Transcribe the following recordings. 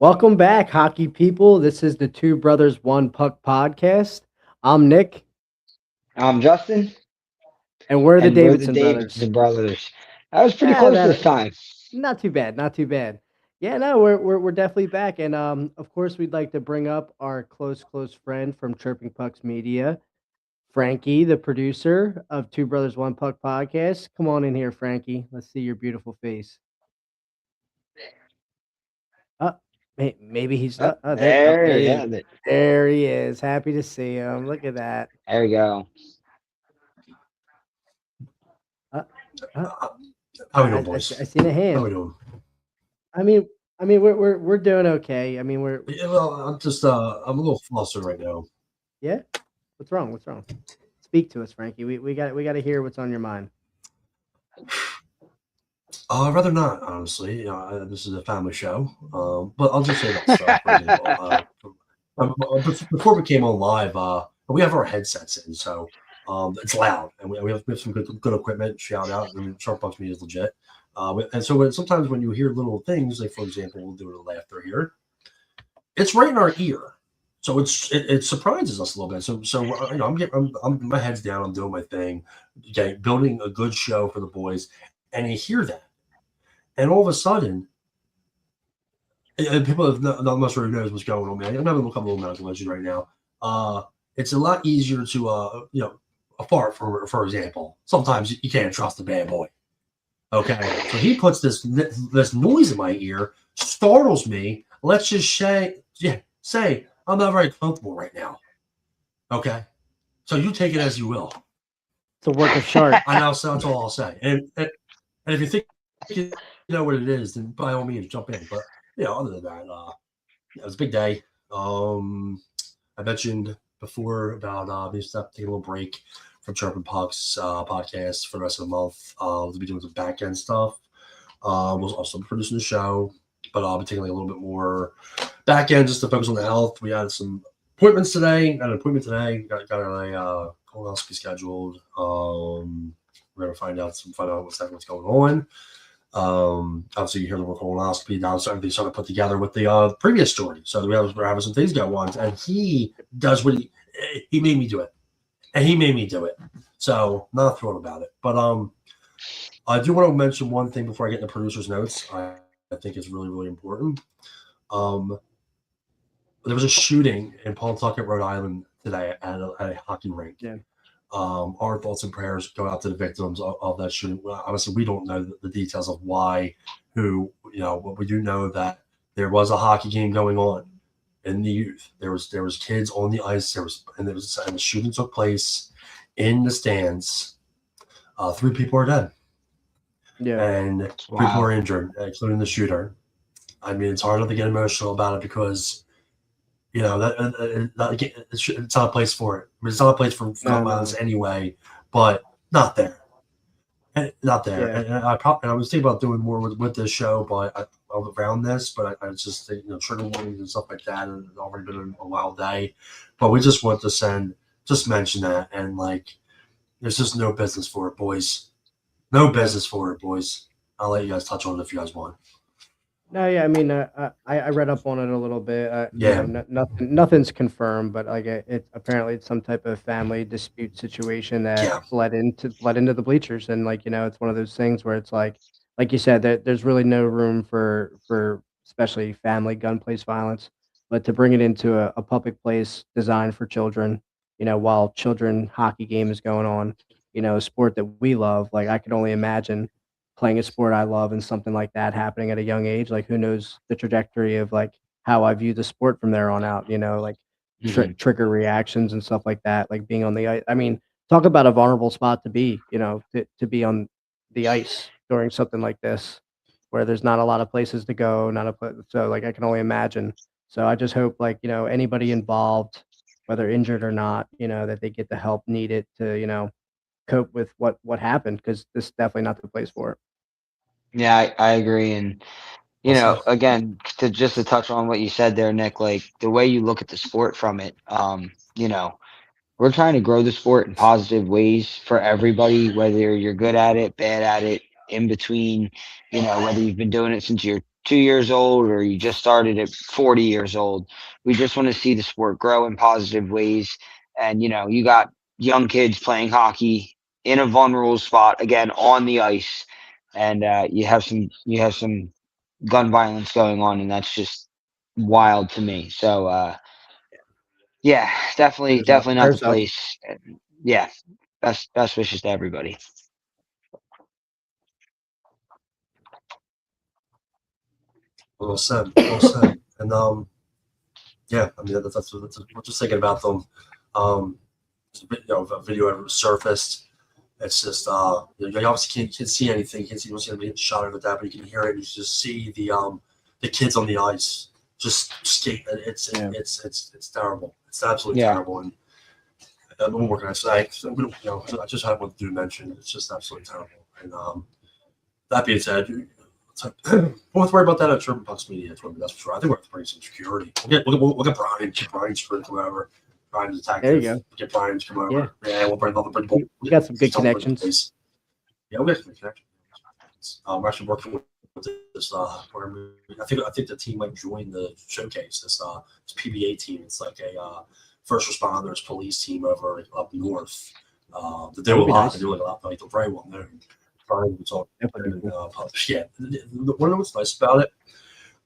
Welcome back, hockey people. This is the Two Brothers One Puck podcast. I'm Nick, I'm Justin, and we're the and we're the Davidson brothers. Davidson brothers. That was pretty Yeah, close this that time. not too bad, not too bad. Yeah, no, we're definitely back, and of course, we'd like to bring up our close friend from Chirping Pucks Media, Frankie, the producer of Two Brothers One Puck podcast. Come on in here, Frankie. Let's see your beautiful face. Uh, maybe he's Oh, there. Oh, there there you he is. have it. There he is. Happy to see him. Look at that. There we go. Uh, uh, Uh, How we doing, I boys? seen a How hand. we doing? I mean, we're doing okay. I mean, we're Yeah, well, I'm a little flustered right now. yeah. What's wrong? What's wrong? Speak to us, Frankie. We got to hear what's on your mind. I'd rather not, honestly. This is a family show. But I'll just say this. For example, before we came on live, we have our headsets in, so it's loud, and we have some good equipment. Shout out, I mean, Sharp Bucks Media is legit. And so sometimes when you hear little things, like for example, we'll do a laughter here. It's right in our ear, so it surprises us a little bit. I'm my head's down. I'm doing my thing, okay, building a good show for the boys, and you hear that, and all of a sudden, and people have not much really knows what's going on. Man, I'm having a couple of medical issues right now. It's a lot easier to a fart for example. Sometimes you can't trust a bad boy. Okay, so he puts this noise in my ear, startles me. Let's just say I'm not very comfortable right now. Okay, so you take it as you will. It's a work of shart. I know, so that's all I'll say. And if you think you know what it is, then by all means jump in. But other than that, it was a big day. I mentioned before about me taking a little break from Chirping Pucks podcast for the rest of the month. We'll be doing some back end stuff. We'll also be producing the show, but I'll be taking like a little bit more back end just to focus on the health. We had some appointments today. Got an appointment today. Got a colonoscopy scheduled. We're gonna find out what's going on. Obviously, you hear the word colonoscopy. Now, everything's sort of put together with the previous story. So we're having some things go on, and he does what he made me do it, and he made me do it. So not thrilled about it. But I do want to mention one thing before I get into producer's notes. I think is really important. Um, there was a shooting in Pawtucket, Rhode Island today at a hockey rink. Yeah. Our thoughts and prayers go out to the victims of that shooting. Well, obviously, we don't know the details of why, who, but we do know that there was a hockey game going on in the youth. There was kids on the ice. And the shooting took place in the stands. 3 people are dead, Yeah. and 3 people are injured, including the shooter. I mean, it's hard not to get emotional about it because it's not a place for it. I mean, it's not a place for gun violence anyway, but not there. Not there. Yeah. And I was thinking about doing more with this show, but around this, but I just think, trigger warnings and stuff like that. And it's already been a wild day, but we just want to mention that. And there's just no business for it, boys. No business for it, boys. I'll let you guys touch on it if you guys want. No, yeah. I mean, I read up on it a little bit. Yeah. Nothing's confirmed, but it apparently it's some type of family dispute situation that bled into the bleachers, and it's one of those things where it's like you said, that there's really no room for especially family gun place violence, but to bring it into a public place designed for children, while children hockey game is going on, a sport that we love, like I could only imagine playing a sport I love and something like that happening at a young age. Like, who knows the trajectory of how I view the sport from there on out, trigger reactions and stuff like that, like being on the ice. I mean, talk about a vulnerable spot to be, to be on the ice during something like this, where there's not a lot of places to go, not a place. So I can only imagine. So I just hope anybody involved, whether injured or not, that they get the help needed to, cope with what happened, because this is definitely not the place for it. Yeah, I agree. And, again, to touch on what you said there, Nick, like the way you look at the sport from it, we're trying to grow the sport in positive ways for everybody, whether you're good at it, bad at it, in between, whether you've been doing it since you're 2 years old or you just started at 40 years old. We just want to see the sport grow in positive ways. And, you got young kids playing hockey in a vulnerable spot, again, on the ice. And you have some gun violence going on, and that's just wild to me. So, yeah, definitely, definitely not the Prayers up. place. And yeah, best wishes to everybody. Well said. Well said. And yeah, I mean that's we're just thinking about them. A video ever surfaced. It's just you obviously can't see anything. You can't see what's going to be shot over that, but you can hear it. You just see the kids on the ice just skate. It's terrible. It's absolutely terrible. And what can I say? I just had one to mention. It's just absolutely terrible. And that being said, don't have to worry about that at Sherman Bucks Media. That's for sure. I think we're going to bring some security. We'll get Brian. Get Brian's friend, whoever. Brian's detective. There you go. Get Brian to come over. Yeah, we'll bring another. We got some good connections. Yeah, we got some good connections. We're actually working with this. I think the team might join the showcase. This PBA team. It's like a first responders police team over up north. They do a lot. Nice. They do a lot. Like they're very well known. Brian was on. Yeah. One of what's nice about it.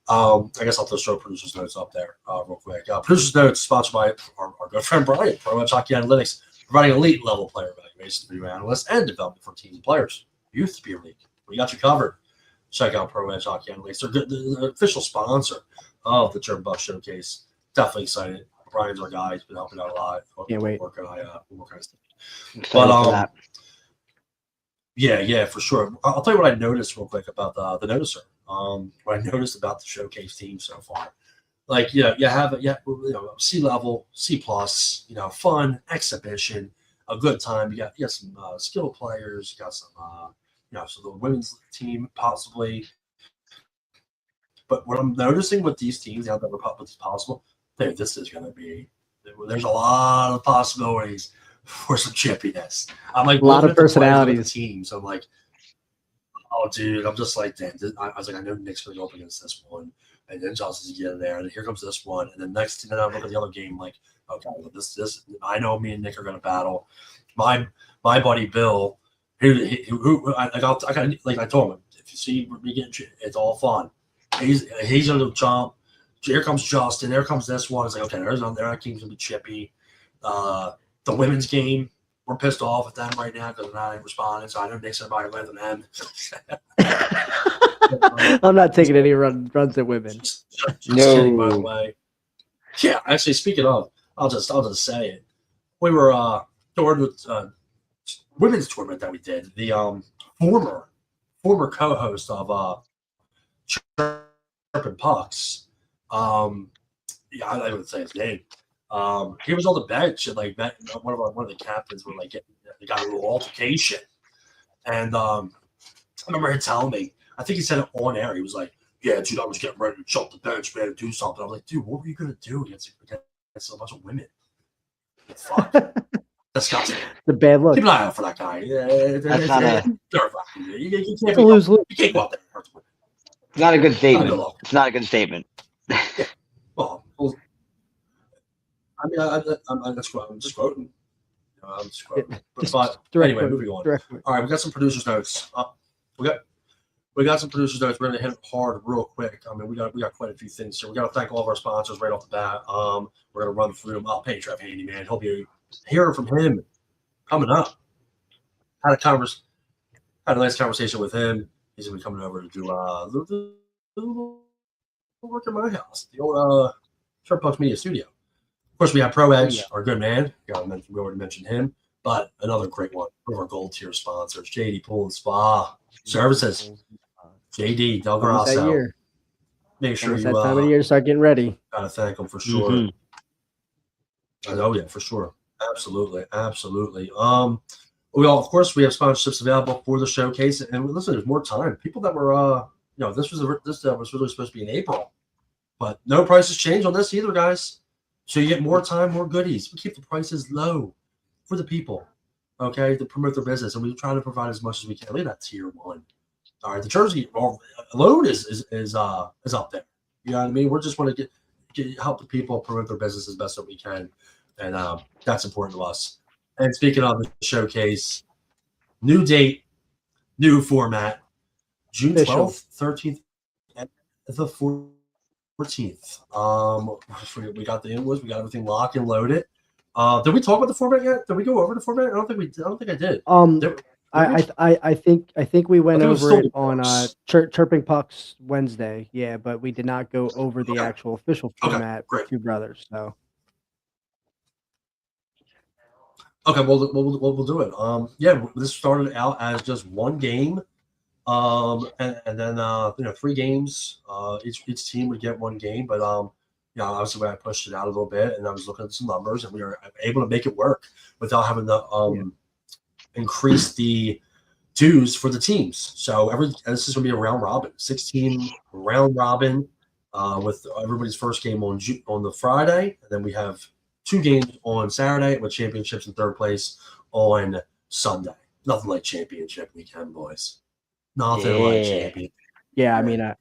I guess I'll just throw producer's notes up there real quick. Producer's notes sponsored by our good friend Brian, Pro Edge Hockey Analytics, providing elite level player evaluations for your analysts and development for teams and players. Youth Beer League, we got you covered. Check out Pro Edge Hockey Analytics. They're the official sponsor of the Sherman Bucks Showcase. Definitely excited. Brian's our guy. He's been helping out a lot. Can't wait. But yeah, for sure. I'll tell you what I noticed real quick about the noticer. What I noticed about the showcase team so far, like you have C level, C plus, fun exhibition, a good time. You got some skilled players. You got some so the women's team possibly. But what I'm noticing with these teams, now that we're possible, this is going to be. There's a lot of possibilities for some chippiness. I'm like a lot of personalities. Teams. I'm like, oh, dude, I'm just like, damn. I was like, I know Nick's going to go up against this one, and then Johnson's getting there, and here comes this one, and then next thing I look at the other game, like, okay, well, this. I know me and Nick are going to battle. My buddy Bill, who I told him, if you see me getting, it's all fun. He's going to jump. Here comes Justin. There comes this one. It's like, okay, that team's going to be chippy. The women's game, we're pissed off at them right now because they're not responding. So I know Nick's about to with them. I'm not taking any runs at women. Just kidding, by the way. Yeah, actually, speaking of, I'll just say it. We were during the women's tournament that we did. The former co-host of Chirpin' Pucks. I wouldn't say his name. He was on the bench, and like one of the captains were like they got a little altercation, and I remember him telling me. I think he said it on air. He was like, "Yeah, dude, I was getting ready to jump the bench, man, to do something." I was like, "Dude, what were you gonna do against a bunch of women?" Fuck, disgusting. The bad look. Keep an eye out for that guy. That's not you can't go out there. Not a good statement. It's not a good statement. Yeah. Well, I mean, I'm just quoting. I'm just quoting. But anyway, moving on. All right, we got some producers' notes. We got some producers' notes. We're gonna hit hard real quick. I mean, we got quite a few things here. We got to thank all of our sponsors right off the bat. We're gonna run through them. I'll pay Trev Handy, man. He'll be hearing from him coming up. Had a nice conversation with him. He's gonna be coming over to do the work at my house, the old Sharp Pucks Media Studio. Of course, we have Pro Edge, our good man. We already mentioned him, but another great one of our gold tier sponsors, JD Pool and Spa Services. JD Del Grasso. Make sure you that time of year start getting ready. Gotta thank them for sure. Mm-hmm. Oh yeah, for sure. Absolutely. Of course, we have sponsorships available for the showcase, and listen, there's more time. People that were, this was really supposed to be in April, but no prices change on this either, guys. So you get more time, more goodies. We keep the prices low for the people, okay, to promote their business, and we try to provide as much as we can. Look at that tier one. All right, the jersey alone is up there. You know what I mean? We're just want to help the people promote their business as best that we can, and that's important to us. And speaking of the showcase, new date, new format, June Official. 12th, 13th, and the 14th. We got the invoice, we got everything locked and loaded. Did we talk about the format yet? Did we go over the format? I don't think we. I don't think I did. I think we went over it on Chirping Pucks Wednesday. Yeah, but we did not go over the actual official format with Two Brothers. So. Okay, we'll do it. Yeah, this started out as just one game, and then 3 games. Each team would get 1 game, but obviously I pushed it out a little bit, and I was looking at some numbers, and we were able to make it work without having to increase the dues for the teams. So this is going to be a round robin, 16 round robin, with everybody's first game on the Friday, and then we have 2 games on Saturday with championships in third place on Sunday. Nothing like championship weekend, boys. Nothing like champion. Yeah, I mean,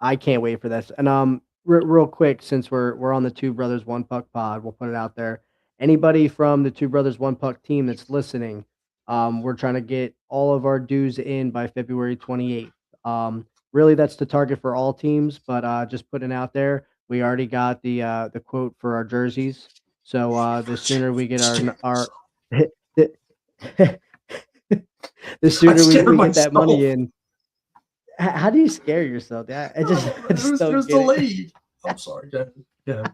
I can't wait for this. And real quick, since we're on the Two Brothers One Puck pod, we'll put it out there. Anybody from the Two Brothers One Puck team that's listening, we're trying to get all of our dues in by February 28th. Really, that's the target for all teams, but just putting out there, we already got the quote for our jerseys. So the sooner we get our the sooner we get that money in. How do you scare yourself? I just it was delayed. I'm sorry. Yeah.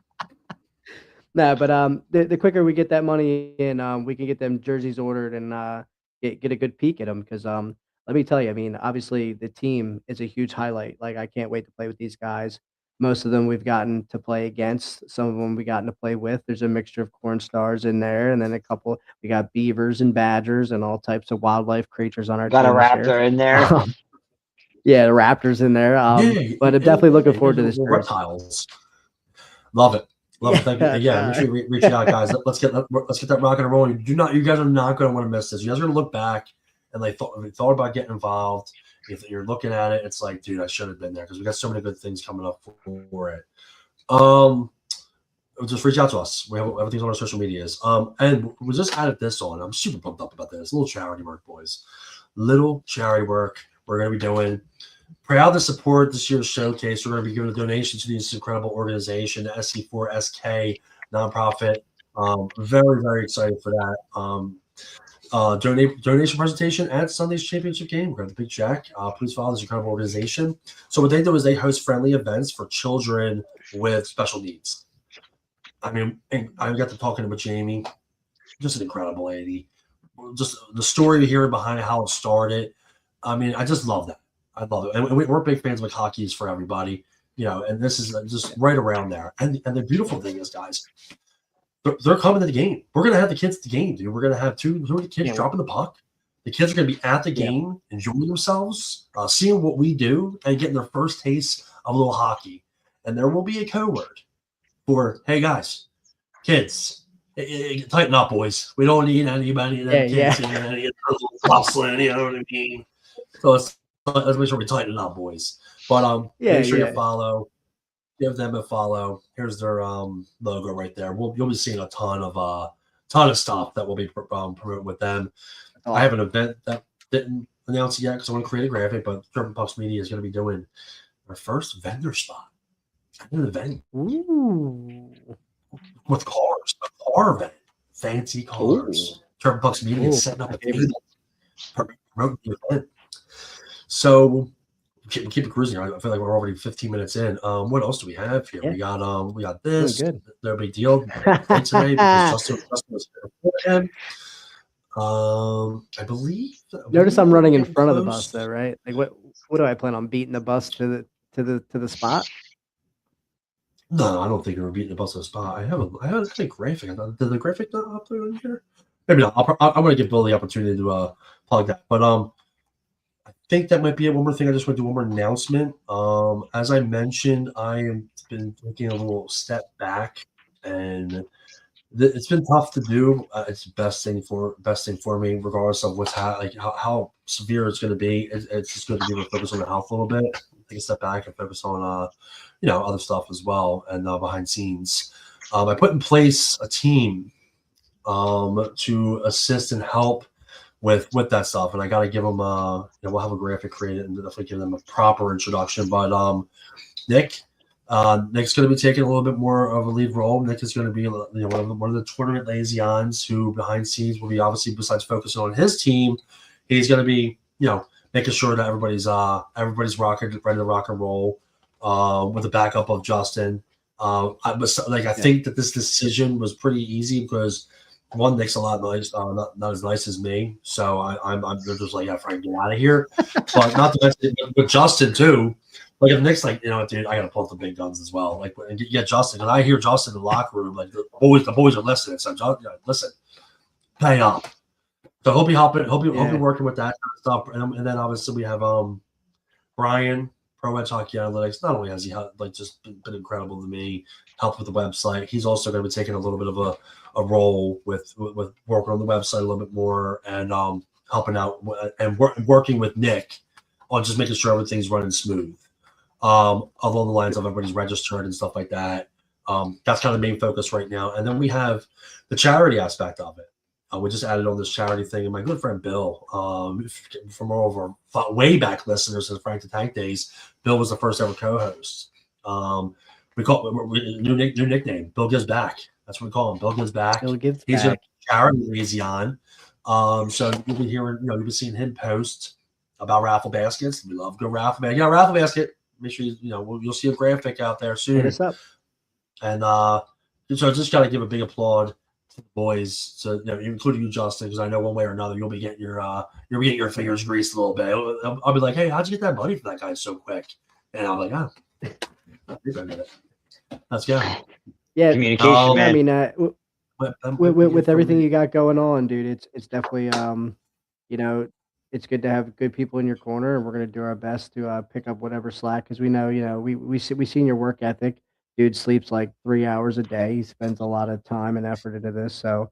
No, but the quicker we get that money in, we can get them jerseys ordered and get a good peek at them. Because let me tell you, I mean, obviously the team is a huge highlight. Like I can't wait to play with these guys. Most of them we've gotten to play against. Some of them we gotten to play with. There's a mixture of corn stars in there, and then a couple. We got beavers and badgers and all types of wildlife creatures on our got team. Got a raptor in there. Yeah, the raptors in there. But I'm definitely looking forward to this. Reptiles. Love it. Thank you. Yeah, make sure you reach out, guys. Let's get that rocking and rolling. You guys are not going to want to miss this. You guys are going to look back and thought about getting involved. If you're looking at it, it's like, dude, I should have been there because we got so many good things coming up for it. Just reach out to us. We have everything's on our social medias. And we just added this on. I'm super pumped up about this. A little charity work, boys. Little charity work we're going to be doing. Proud to support this year's showcase. We're going to be giving a donation to this incredible organization, the SC4SK nonprofit. Very, very excited for that. Donation presentation at Sunday's championship game. We're going to have the big check. Please follow this incredible organization. So what they do is they host friendly events for children with special needs. I mean, I got to talking with Jamie. Just an incredible lady. Just the story you hear behind how it started. I mean, I just love that. I love it. And we're big fans of hockey is for everybody, and this is just right around there. And the beautiful thing is, guys, they're coming to the game. We're going to have the kids at the game, dude. We're going to have 2 kids dropping the puck. The kids are going to be at the game, enjoying themselves, seeing what we do, and getting their first taste of a little hockey. And there will be a code word for, hey, guys, kids, tighten up, boys. We don't need anybody that kids and any rustling, you know what I mean? So let's make sure we tighten it up, boys. But make sure you follow. Give them a follow. Here's their logo right there. You'll be seeing a ton of stuff that we'll be promoting with them. I have an event that didn't announce it yet because I want to create a graphic, but Driven Pucks Media is going to be doing our first vendor spot at an event. Ooh. With cars, a car event, fancy cars. Driven Pucks Media is setting up a table to promote the event. So keep it cruising. I feel like we're already 15 minutes in. What else do we have here? Yeah. We got this. No big deal. Today because Justin was here. I believe. Notice I'm running in front of the bus, though, right? Like, what do I plan on beating the bus to the spot? No, I don't think we're beating the bus to the spot. I have a graphic. Did the graphic not upload in here? Maybe not. I want to give Bill the opportunity to plug that, but I think that might be it. One more thing. I just want to do one more announcement. As I mentioned, I have been taking a little step back and It's been tough to do. It's the best thing for me, regardless of what's like how severe it's going to be. It's just good to be able to focus on the health a little bit, take a step back, and focus on other stuff as well and behind scenes. I put in place a team to assist and help with that stuff, and I got to give them we'll have a graphic created and definitely give them a proper introduction. But Nick's going to be taking a little bit more of a lead role. Nick is going to be one of the tournament liaisons who behind scenes will be, obviously, besides focusing on his team, he's going to be making sure that everybody's ready to rock and roll with the backup of Justin. I think that this decision was pretty easy because one, Nick's a lot nice, not as nice as me. So I'm they're just like, yeah, Frank, get out of here. But not to mention with Justin too. Like if Nick's like, dude, I gotta pull up the big guns as well. Like and get Justin, and I hear Justin in the locker room, like the boys are listening. So listen, pay up. So he'll be helping. He'll be working with that kind of stuff. And then obviously we have Brian, Pro Edge Hockey Analytics. Not only has he just been incredible to me, helped with the website, he's also going to be taking a little bit of a role with working on the website a little bit more and helping out and working with Nick on just making sure everything's running smooth. Along the lines of everybody's registered and stuff like that. That's kind of the main focus right now. And then we have the charity aspect of it. We just added on this charity thing, and my good friend Bill, from over way back listeners in Frank the Tank days, Bill was the first ever co-host. We call it new nickname, Bill Gives Back. That's what we call him. Bill Gives Back. Bill Gives He's Back. a charity liaison. So you'll be hearing, you'll be seeing him post about raffle baskets. We love good raffle basket. Raffle basket. Make sure you'll see a graphic out there soon. Hit us up. And so just got to give a big applaud to the boys, so including you, Justin, because I know one way or another you'll be getting your fingers greased a little bit. I'll be like, hey, how'd you get that money for that guy so quick? And I'm like, let's go. Yeah, communication, man. I mean, with everything you got going on, dude, it's definitely it's good to have good people in your corner, and we're gonna do our best to pick up whatever slack because we know we seen your work ethic. Dude sleeps like 3 hours a day. He spends a lot of time and effort into this. So,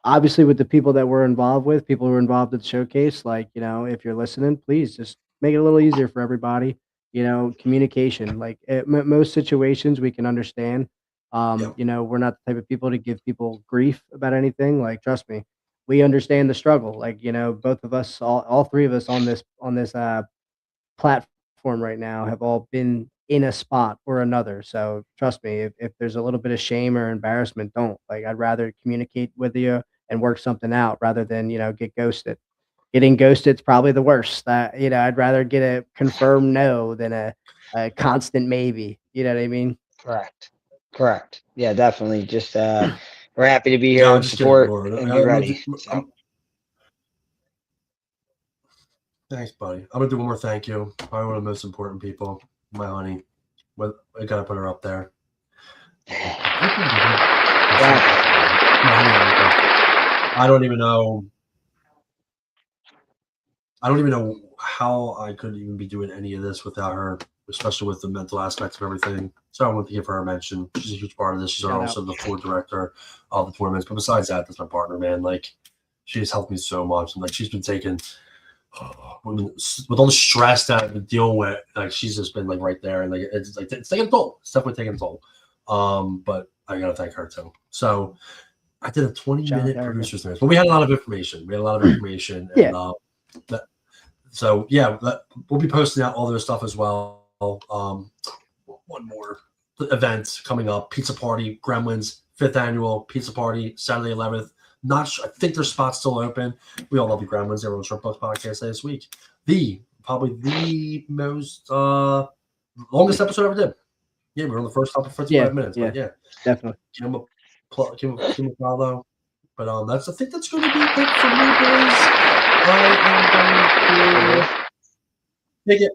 obviously with the people that we're involved with, people who are involved at the showcase, like if you're listening, please just make it a little easier for everybody. Communication. Like most situations, we can understand. We're not the type of people to give people grief about anything. Like, trust me, we understand the struggle. Like, both of us, all three of us on this platform right now have all been in a spot or another. So trust me, if there's a little bit of shame or embarrassment, don't. Like, I'd rather communicate with you and work something out rather than, get ghosted. Getting ghosted's probably the worst. I'd rather get a confirmed no than a constant maybe. You know what I mean? Correct. Yeah, definitely. Just we're happy to be here No, and just kidding, support Lord. and be ready. So. Thanks, buddy. I'm gonna do one more thank you. Probably one of the most important people, my honey. But I gotta put her up there. I don't even know how I could even be doing any of this without her, especially with the mental aspects of everything. So I want to give her a mention. She's a huge part of this. She's also the floor director of the tournaments. But besides that, that's my partner, man. Like, she's helped me so much, and like she's been taking with all the stress that I've been dealing with. Like, she's just been like right there, and like it's taking a toll. It's definitely taking a toll. But I gotta thank her too. So I did a 20-minute producer's notes, but we had a lot of information. And, so yeah, we'll be posting out all their stuff as well. One more event coming up: Pizza Party, Gremlins 5th annual Pizza Party, Saturday 11th. Not sure. I think their spot's still open. We all love the Gremlins. They were on Short Bucks podcast this week. Probably the most longest episode I ever did. Yeah, we were on the first topic for 55 minutes. Yeah, but yeah, definitely. Give him a follow. But I think that's going to be it for me, boys. I am going to take it.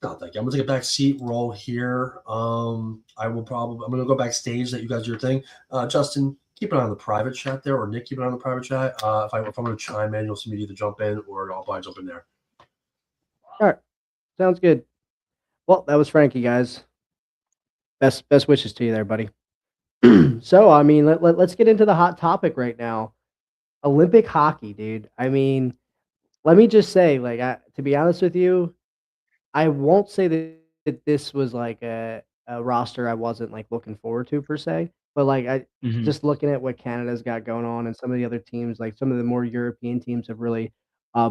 Not thank you. I'm gonna take a back seat role here. I'm gonna go backstage. Let you guys do your thing. Justin, keep an eye on the private chat there, or Nick, keep an eye on the private chat. If I'm gonna chime in, you'll see me either jump in or I'll probably jump in there. All right, sounds good. Well, that was Frankie, guys. Best wishes to you there, buddy. So, I mean, let's get into the hot topic right now. Olympic hockey, dude. I mean, let me just say, like, to be honest with you, I won't say that this was like a roster I wasn't like looking forward to per se, but like I Hmm. just looking at what Canada's got going on and some of the other teams, like some of the more European teams have really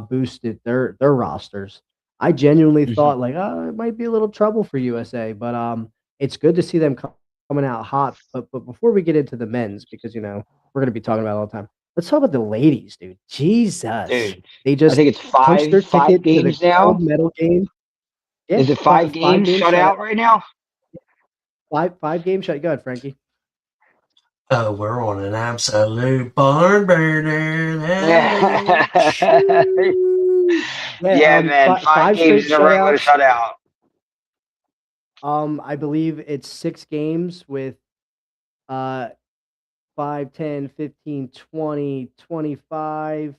boosted their rosters. I genuinely Hmm. thought like, oh, it might be a little trouble for USA, but it's good to see them coming out hot. But before we get into the men's, because we're gonna be talking about it all the time. Let's talk about the ladies, dude. Jesus, Dude, they I just think it's punched their five ticket to the games now. gold medal game. Yeah, Is it 5 games 5 game shut shutout. out right now? 5 game shut. Go ahead, Frankie. Oh, we're on an absolute barn burner. Hallelujah. Yeah, Shoo! Yeah, yeah, man. Five five games straight in a row with a shutouts. shutout. I believe it's 6 games with uh 5, 10, 15, 20, 25,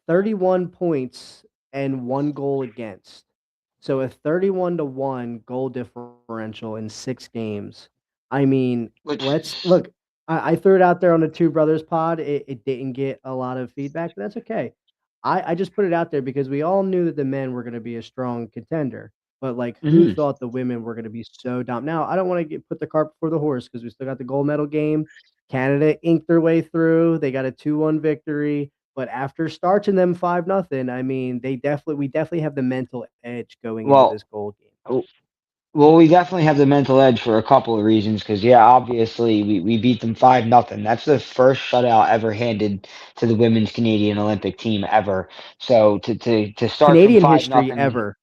31 points and 1 goal against. So a 31-1 goal differential in 6 games. I mean, Which, let's look, I threw it out there on the Two Brothers pod. It didn't get a lot of feedback, but that's okay. I just put it out there because we all knew that the men were gonna be a strong contender, but, like, who mhm. thought the women were gonna be so dumb? Now, I don't wanna put the cart before the horse because we still got the gold medal game. Canada inked their way through. They got a 2-1 victory, but after starching them 5-0, I mean, we definitely have the mental edge going into Well, this gold game. w- well, we definitely have the mental edge for a couple of reasons. Because yeah, obviously we beat them 5-0. That's the first shutout ever handed to the women's Canadian Olympic team ever. So to start from Canadian 5-0, history ever,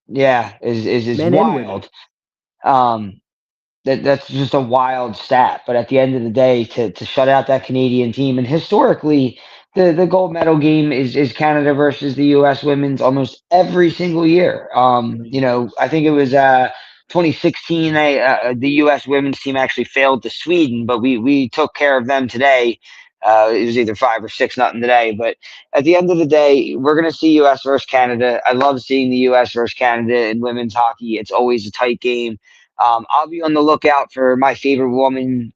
yeah, is men and women. wild. Um, that's just a wild stat. But at the end of the day, to shut out that Canadian team, and historically, the gold medal game is Canada versus the U.S. women's almost every single year. I think it was 2016. The U.S. women's team actually failed to Sweden, but we took care of them today. It was either 5 or 6 nothing today. But at the end of the day, we're gonna see U.S. versus Canada. I love seeing the U.S. versus Canada in women's hockey. It's always a tight game. I'll be on the lookout for my favorite woman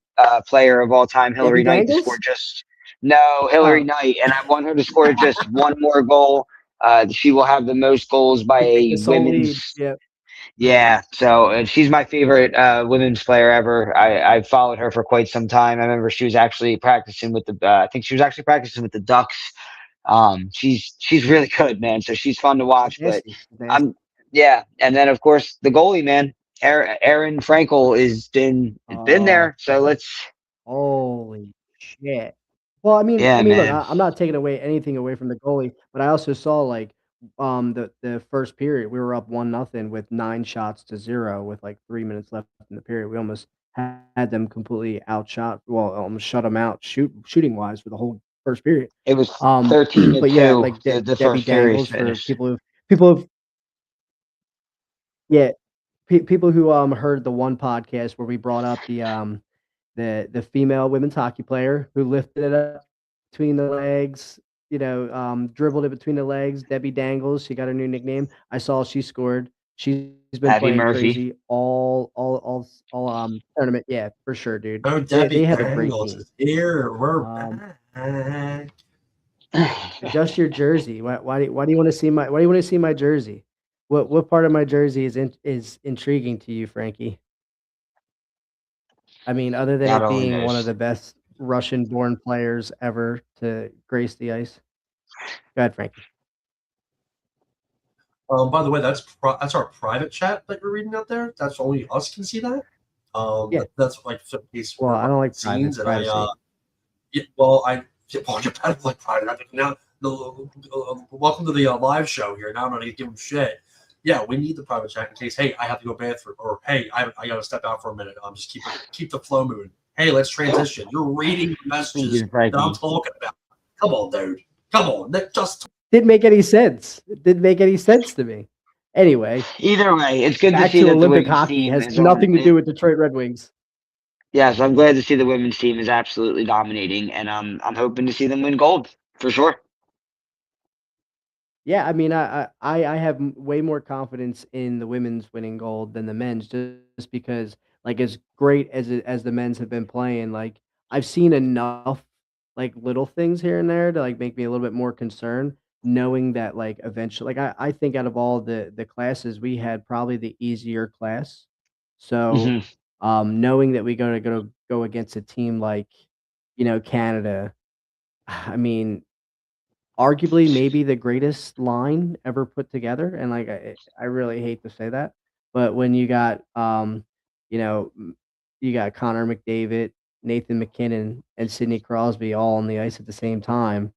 player of all time, Debbie Hillary Knight, to score Dangles? just no Hillary Oh, Knight, and I want her to score just one more goal. She will have the most goals by to take the a sole lead. women's. Yeah. Yeah, so she's my favorite women's player ever. I've followed her for quite some time. I remember she was actually practicing with the. I think she was actually practicing with the Ducks. She's really good, man. So she's fun to She's watch. But nasty. She's nasty. I'm yeah, and then of course the goalie, man, Aaron Frankel has been Oh, there. So let's holy shit. Well, I yeah, mean, look, man. I'm not taking anything away from the goalie, but I also saw like the first period we were up 1-0 with 9 shots to 0 with like 3 minutes left in the period. We almost had them completely outshot. Well, almost shut them out shooting wise for the whole first period. It was 13 to But yeah, 2. like The Debbie first period Dangles for finished. people who yeah, people who heard the one podcast where we brought up the female women's hockey player who lifted it up between the legs, dribbled it between the legs. Debbie Dangles, she got her new nickname. I saw she scored. She's been Abby playing Murphy. crazy all tournament. Yeah, for sure, dude. Oh, They Debbie have a great Dangles team. is here. We're Um, back. adjust your jersey. Why do you want to see my jersey? What part of my jersey is intriguing to you, Frankie? I mean, other than God it only being one of knows. the best Russian-born players ever to grace the ice. Go ahead, Frankie. By the way, that's our private chat that you're reading out there. That's only us can see that. Yeah. That's like some case Well, for I don't like scenes, and privacy. yeah, well, yeah, well, you're better like private. Now, welcome to the live show here. Now I'm not even giving shit. Yeah, we need the private chat in case. Hey, I have to go bathroom, or hey, I got to step out for a minute. Just keep the flow moving. Hey, let's transition. You're reading the messages Speaking that I'm Frankie. talking about. Come on, dude. Come on. Just Didn't make any sense. It didn't make any sense to me. Anyway, Either way, it's good to back see to that the Olympic women's hockey team has is on nothing to do it. with Detroit Red Wings. Yes, I'm glad to see the women's team is absolutely dominating, and I'm hoping to see them win gold for sure. Yeah, I mean, I have way more confidence in the women's winning gold than the men's, just because like, as great as the men's have been playing, like, I've seen enough, like, little things here and there to, like, make me a little bit more concerned knowing that, like, eventually like, I think out of all the classes, we had probably the easier class. So, Hmm. knowing that we gonna go against a team like, Canada, I mean, arguably maybe the greatest line ever put together, and, like, I really hate to say that, but when you got, you know, you got Connor McDavid, Nathan McKinnon, and Sidney Crosby all on the ice at the same time,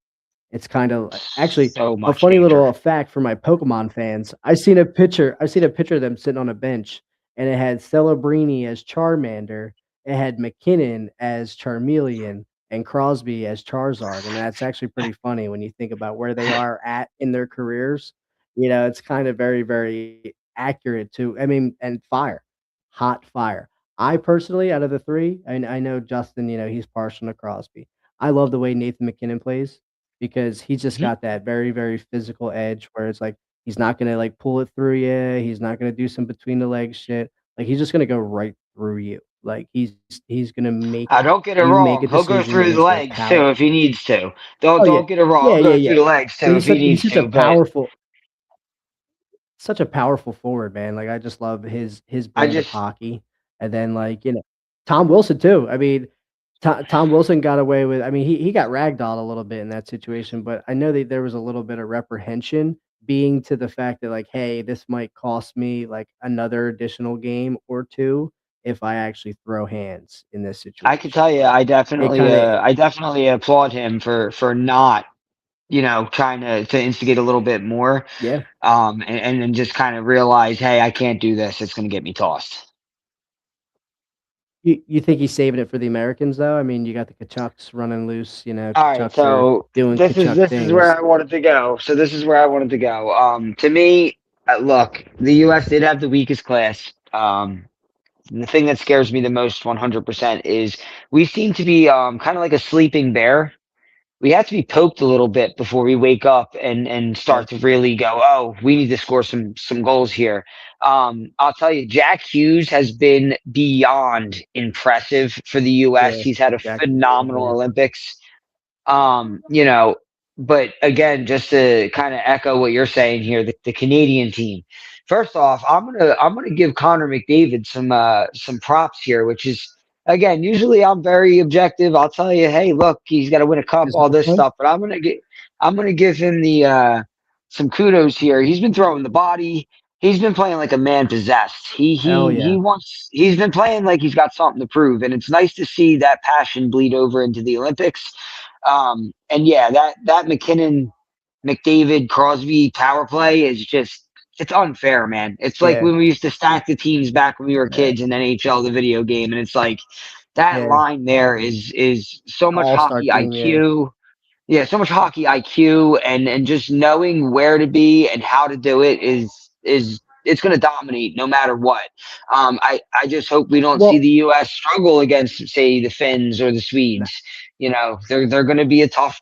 it's kinda actually, So a much funny danger. little fact for my Pokemon fans, I've seen a picture of them sitting on a bench, and it had Celebrini as Charmander, it had McKinnon as Charmeleon, and Crosby as Charizard, and that's actually pretty funny when you think about where they are at in their careers. It's kinda very, very accurate to I mean, and fire, hot fire. I personally, out of the 3, I know Justin, he's partial to Crosby. I love the way Nathan McKinnon plays because he's just Mhm. got that very, very physical edge where it's like he's not gonna like pull it through you. He's not gonna do some between the legs shit. Like he's just gonna go right through you. Like he's gonna make Don't get it you make a wrong. He'll go decision and through the it's gonna legs too power. if he needs to. Oh yeah, Don't get it wrong. yeah, He'll yeah, go through yeah. the legs too And if he he's needs such a to. But powerful forward, man. Like I just love his I brand of just hockey. And then like Tom Wilson too. I mean, Tom Wilson got away with. I mean, he got ragdolled a little bit in that situation, but I know that there was a little bit of reprehension being to the fact that like, hey, this might cost me like another additional game or two if I actually throw hands in this I could situation. tell you, But it kind of I definitely applaud him for not trying to instigate a little bit more, yeah. and then just kind of realize, hey, I can't do this. It's going to get me tossed. You think he's saving it for the Americans though? I mean, you got the Kachucks running loose. All right, Kachucks are so doing Kachuk this is where things. I wanted to go. So this is where I wanted to go. To me, look, the U.S. did have the weakest class. The thing that scares me the most, 100%, is we seem to be kind of like a sleeping bear. We have to be poked a little bit before we wake up and Yeah, start to really go, oh, we need to score some goals here. I'll tell you, Jack Hughes has been beyond impressive for the U.S. yeah. He's had a Jack is phenomenal overrated. Olympics. Um, you know, but again, just to kind of echo what you're saying here, the Canadian team. First off, I'm gonna give Connor McDavid some props here, which is again, usually I'm very objective. I'll tell you, hey, look, he's got to win a cup, all Physical this play? stuff, but I'm gonna give him the some kudos here. He's been throwing the body. He's been playing like a man possessed. Hell yeah. He's been playing like he's got something to prove, and it's nice to see that passion bleed over into the Olympics. And yeah, that McKinnon, McDavid, Crosby power play is just it's unfair, man. It's like Yeah, when we used to stack the teams back when we were yeah, kids in NHL, the video game, and it's like that yeah. line there is so much All-star hockey team, yeah. IQ. Yeah, so much hockey IQ and just knowing where to be and how to do it is it's going to dominate no matter what. I just hope we don't see Well, the U.S. struggle against, say, the Finns or the nah, Swedes. They're going to be a tough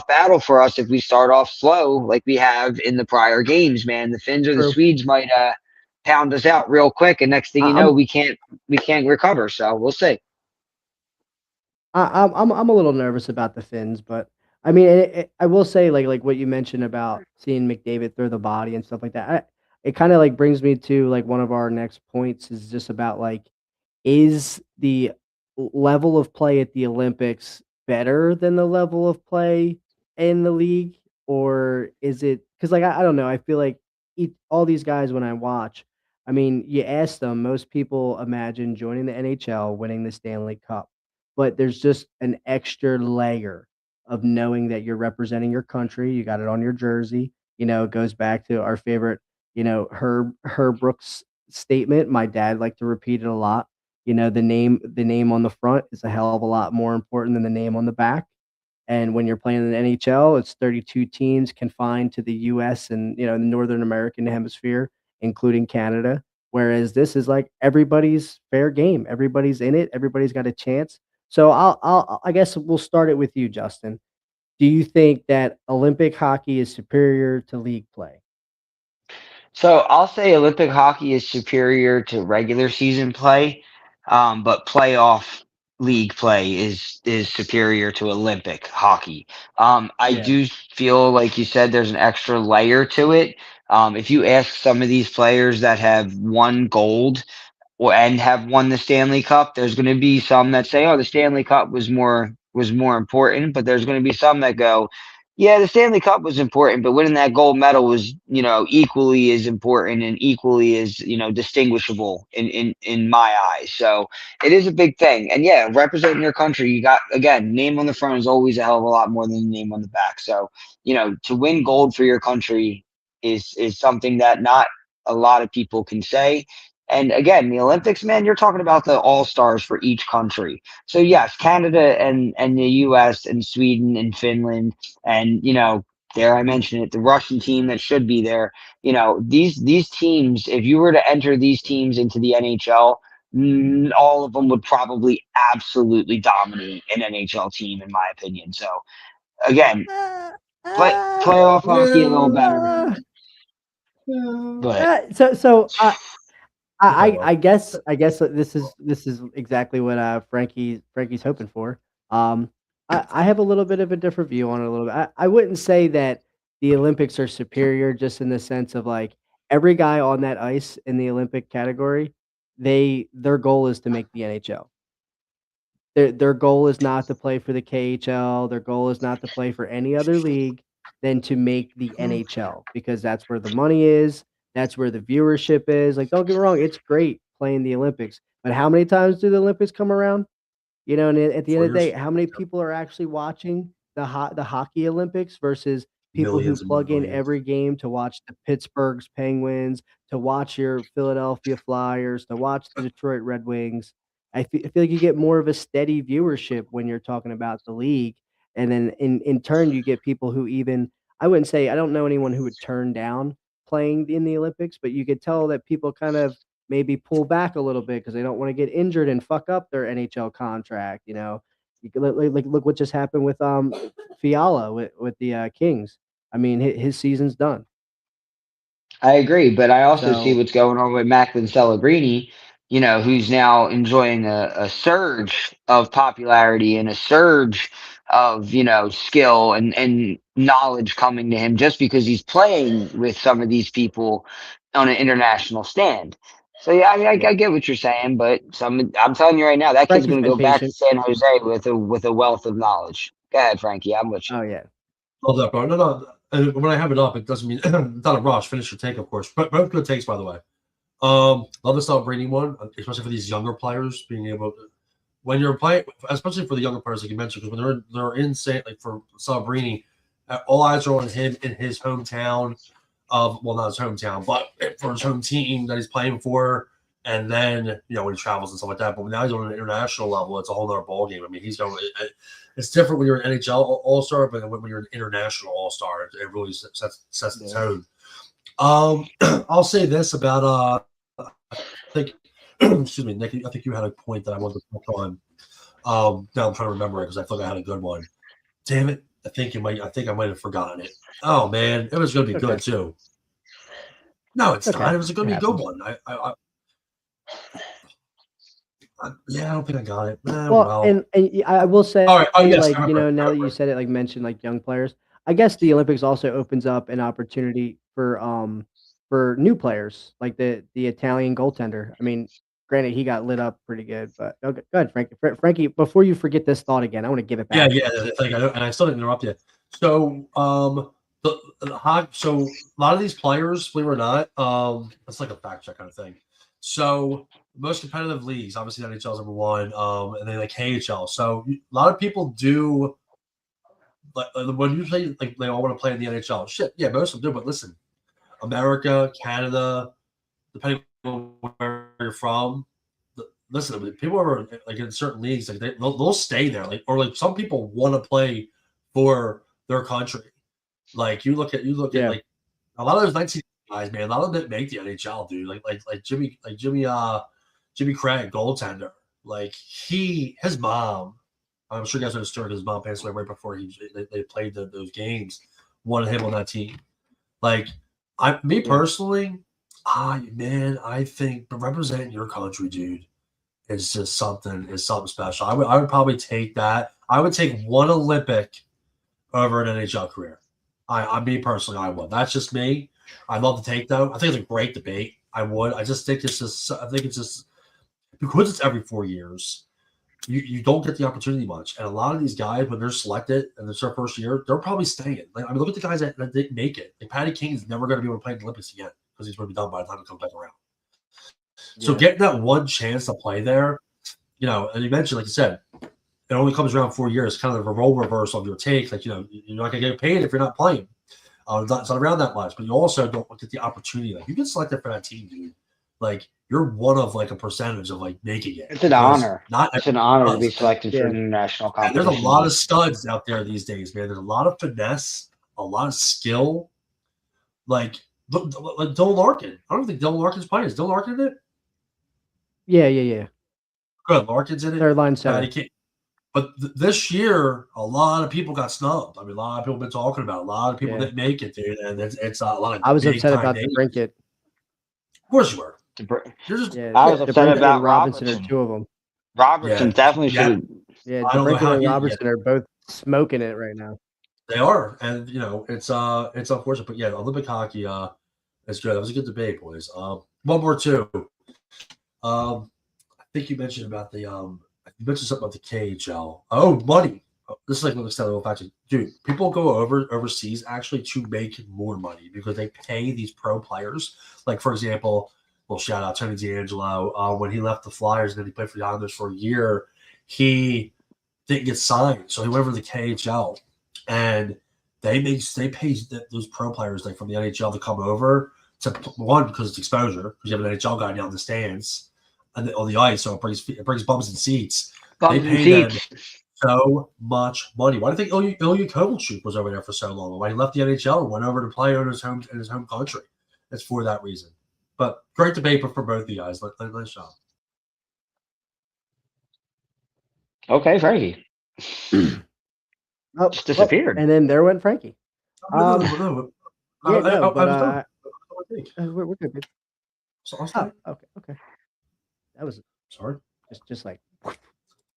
battle for us if we start off slow like we have in the prior games. Man, the Finns or the true. Swedes might pound us out real quick, and next thing you know, I'm we can't recover. So we'll see. I'm a little nervous about the Finns, but I mean, I will say like what you mentioned about seeing McDavid throw the body and stuff like that. It kind of like brings me to like one of our next points is just about like is the level of play at the Olympics better than the level of play in the league, or is it? Because like I don't know. I feel like all these guys when I watch, I mean, you ask them, most people imagine joining the NHL, winning the Stanley Cup, but there's just an extra layer of knowing that you're representing your country. You got it on your jersey. It goes back to our favorite, Herb Brooks statement. My dad liked to repeat it a lot. The name on the front is a hell of a lot more important than the name on the back. And when you're playing in the NHL, it's 32 teams confined to the US and, the Northern American hemisphere, including Canada. Whereas this is like everybody's fair game. Everybody's in it. Everybody's got a chance. So I guess we'll start it with you, Justin. Do you think that Olympic hockey is superior to league play? So I'll say Olympic hockey is superior to regular season play. but playoff league play is superior to Olympic hockey. I Yeah. do feel like you said there's an extra layer to it. If you ask some of these players that have won gold and have won the Stanley Cup, there's going to be some that say, "Oh, the Stanley Cup was more important," but there's going to be some that go, "Yeah, the Stanley Cup was important, but winning that gold medal was, equally as important and equally as, distinguishable in my eyes." So it is a big thing, and yeah, representing your country, you got again, name on the front is always a hell of a lot more than the name on the back. So to win gold for your country is something that not a lot of people can say. And again, the Olympics, man, you're talking about the all stars for each country. So yes, Canada and the U.S. and Sweden and Finland and dare I mention it, the Russian team that should be there. These teams. If you were to enter these teams into the NHL, all of them would probably absolutely dominate an NHL team, in my opinion. So again, Uh, playoff hockey a little better. uh, Go ahead. I guess this is exactly what Frankie's hoping for. Um, I have a little bit of a different view on it a little bit. I wouldn't say that the Olympics are superior just in the sense of like every guy on that ice in the Olympic category, their goal is to make the NHL. Their goal is not to play for the KHL. Their goal is not to play for any other league than to make the NHL because that's where the money is. That's where the viewership is. Like, don't get me wrong, it's great playing the Olympics, but how many times do the Olympics come around? And at the end Four of the day, years, how many people are actually watching the hockey Olympics versus people who millions and plug in millions. every game to watch the Pittsburgh's Penguins, to watch your Philadelphia Flyers, to watch the Detroit Red Wings? I feel like you get more of a steady viewership when you're talking about the league, and then in turn you get people who even I wouldn't say I don't know anyone who would turn down playing in the Olympics, but you could tell that people kind of maybe pull back a little bit because they don't want to get injured and fuck up their NHL contract. You could look what just happened with Fiala with the Kings. I mean, his season's done. I agree, but I also see So what's going on with Macklin Celebrini, who's now enjoying a surge of popularity and a surge of, skill and knowledge coming to him just because he's playing with some of these people on an international stand. So yeah, I mean, I yeah, get what you're saying, but I'm telling you right now, that kid's Frankie's going to been go back to patient. San Jose with a wealth of knowledge. Go ahead, Frankie. I'm with you. Oh yeah, Love that, bro. No, no. And when I have it up, it doesn't mean it's not a rush. Finish your take, of course. But both good takes, by the way. Love the celebrating one, especially for these younger players being able to when you're playing, especially for the younger players like you mentioned, because when they're in like for Celebrini, all eyes are on him in his hometown of well, not his hometown, but for his home team that he's playing for. And then when he travels and stuff like that. But now he's on an international level, it's a whole other ball game. I mean, he's going. It's different when you're an NHL All Star, but when you're an international All Star, it really sets the yeah. tone. I'll say this about I think excuse me, Nick. I think you had a point that I wanted to touch on. Now I'm trying to remember it because I thought I had a good one. Damn it! I think I might have forgotten it. Oh man, it was going to be good Okay, too. No, it's not. okay, It was going it to be a good happens. one. Yeah, I don't think I got it. Well, Well, I will all say, right. Oh yes, I like, remember. I now that you remember. said it, like, mentioned, like, young players, I guess the Olympics also opens up an opportunity for new players, like the Italian goaltender. I mean, granted, he got lit up pretty good, but okay, go ahead, Frankie. Frankie, before you forget this thought again, I wanna give it Yeah, back to yeah. you. And I still didn't interrupt you. So, so a lot of these players, believe it or not, it's like a fact check kind of thing. So, most competitive leagues, obviously, the NHL is number one, and then like KHL. So, a lot of people do like when you say like they all want to play in the NHL. Shit, yeah, most of them do. But listen, America, Canada, depending on where you're from, listen, people are like in certain leagues, like they'll stay there, like or like some people want to play for their country. Like you look at Yeah, like a lot of those 19 guys, man. A lot of them didn't make the NHL, dude. Jimmy Craig, goaltender. Like his mom. I'm sure you guys know the story. His mom passed away right before they played those games. Wanted him on that team. Like me yeah, personally, man, I think representing your country, dude. is something special. I would probably take that. I would take one Olympic over an NHL career. I me personally, I would. That's just me. I'd love to take though. I think it's a great debate. I would. I just think it's just. I think it's just because it's every 4 years. You don't get the opportunity much, and a lot of these guys when they're selected and it's their first year, they're probably staying. Like I mean, look at the guys that didn't make it. Like Patty Kane's never going to be able to play in the Olympics again because he's going to be done by the time he comes back around. So Yeah. getting that one chance to play there, and you mentioned, like you said, it only comes around 4 years, kind of a role reversal of your take. Like, you're not going to get paid if you're not playing. It's not around that much, but you also don't get the opportunity. Like, you get selected for that team, dude. Like, you're one of like a percentage of like making it. It's an honor. Not It's an honor to be does. selected for Yeah. an international And there's competition. a lot of studs out there these days, man. There's a lot of finesse, a lot of skill. Like Dylan Larkin. I don't think Dylan Larkin's playing. Is Dylan Larkin in it? Yeah. Good. Larkin's in it. Third line center. But this year, a lot of people got snubbed. I mean, a lot of people have been talking about it. A lot of people didn't make it, dude. And it's a lot of I was upset big-time about names. DeBrincat. Of course you were. You're just, Yeah, I was upset DeBrincat about and Robinson Robertson. are two of them. Robertson definitely should have. Yeah, I don't know how DeBrincat and he- Robertson are both smoking it right now. They are, and it's unfortunate, but yeah, Olympic hockey is good. That was a good debate, boys. One more too. I think you mentioned about the you mentioned something about the KHL. Oh, money. This is like what extended fact. Dude, people go overseas actually to make more money because they pay these pro players. Like for example, well, shout out Tony D'Angelo. When he left the Flyers and then he played for the Islanders for a year, he didn't get signed, so he went over to the KHL. And they pay those pro players like from the NHL to come over to one because it's exposure because you have an NHL guy down in the stands and on the ice, so it brings bums and seats. They pay them so much money. Why do you think Ilya Kovalchuk was over there for so long? Why he left the NHL and went over to play in his home country? It's for that reason. But great debate for both of you guys. Nice job. Okay, Frankie. Oh, Just disappeared. and then there went Frankie. No. We're good. Babe. So Okay. That was sorry. just like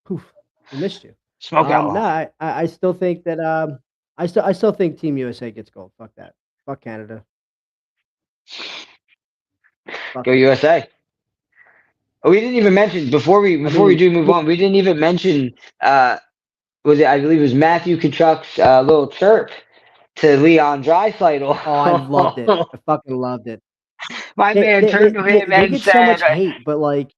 poof. We missed you. Smoke out. No, I still think that I still think Team USA gets gold. Fuck that. Fuck Canada. Fuck Go USA. Oh, we didn't even mention before we do move on. We didn't even mention was it? I believe it was Matthew Tkachuk's little chirp to Leon Draisaitl. Oh, I loved it. I fucking loved it. My man turned to him they and get said, so much hate, but like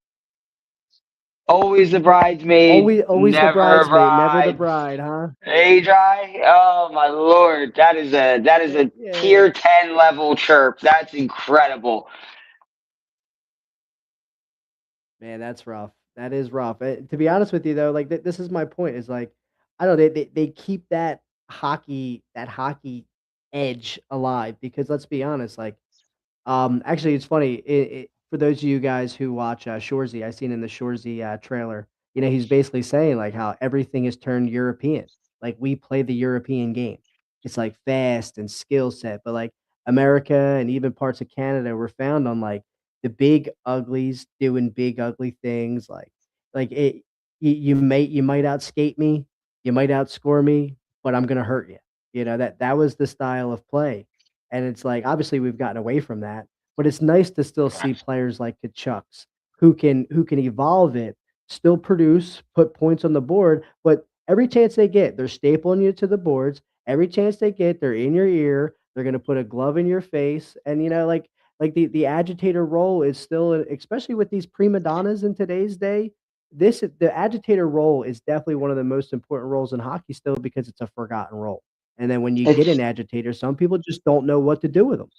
"Always the bridesmaid, always the never bridesmaid, bride. never the bride, huh? Hey, Dry. Oh my lord, that is a tier 10 level chirp. That's incredible. Man, that's rough. That is rough. To be honest with you, though, like this is my point. Is like, I don't know. They keep that hockey edge alive because let's be honest. Like, actually, it's funny. For those of you guys who watch Shorzy, I seen in the Shorzy trailer. He's basically saying like how everything is turned European. Like we play the European game. It's like fast and skill set, but like America and even parts of Canada were found on like the big uglies doing big ugly things like it you might outskate me, you might outscore me, but I'm gonna hurt you. That was the style of play. And it's like obviously we've gotten away from that, but it's nice to still see players like Kachuk's who can evolve it, still produce, put points on the board, but every chance they get, they're stapling you to the boards. Every chance they get, they're in your ear. They're gonna put a glove in your face, and like the agitator role is still especially with these prima donnas in today's day. The agitator role is definitely one of the most important roles in hockey still because it's a forgotten role. And then when you get an agitator, some people just don't know what to do with them.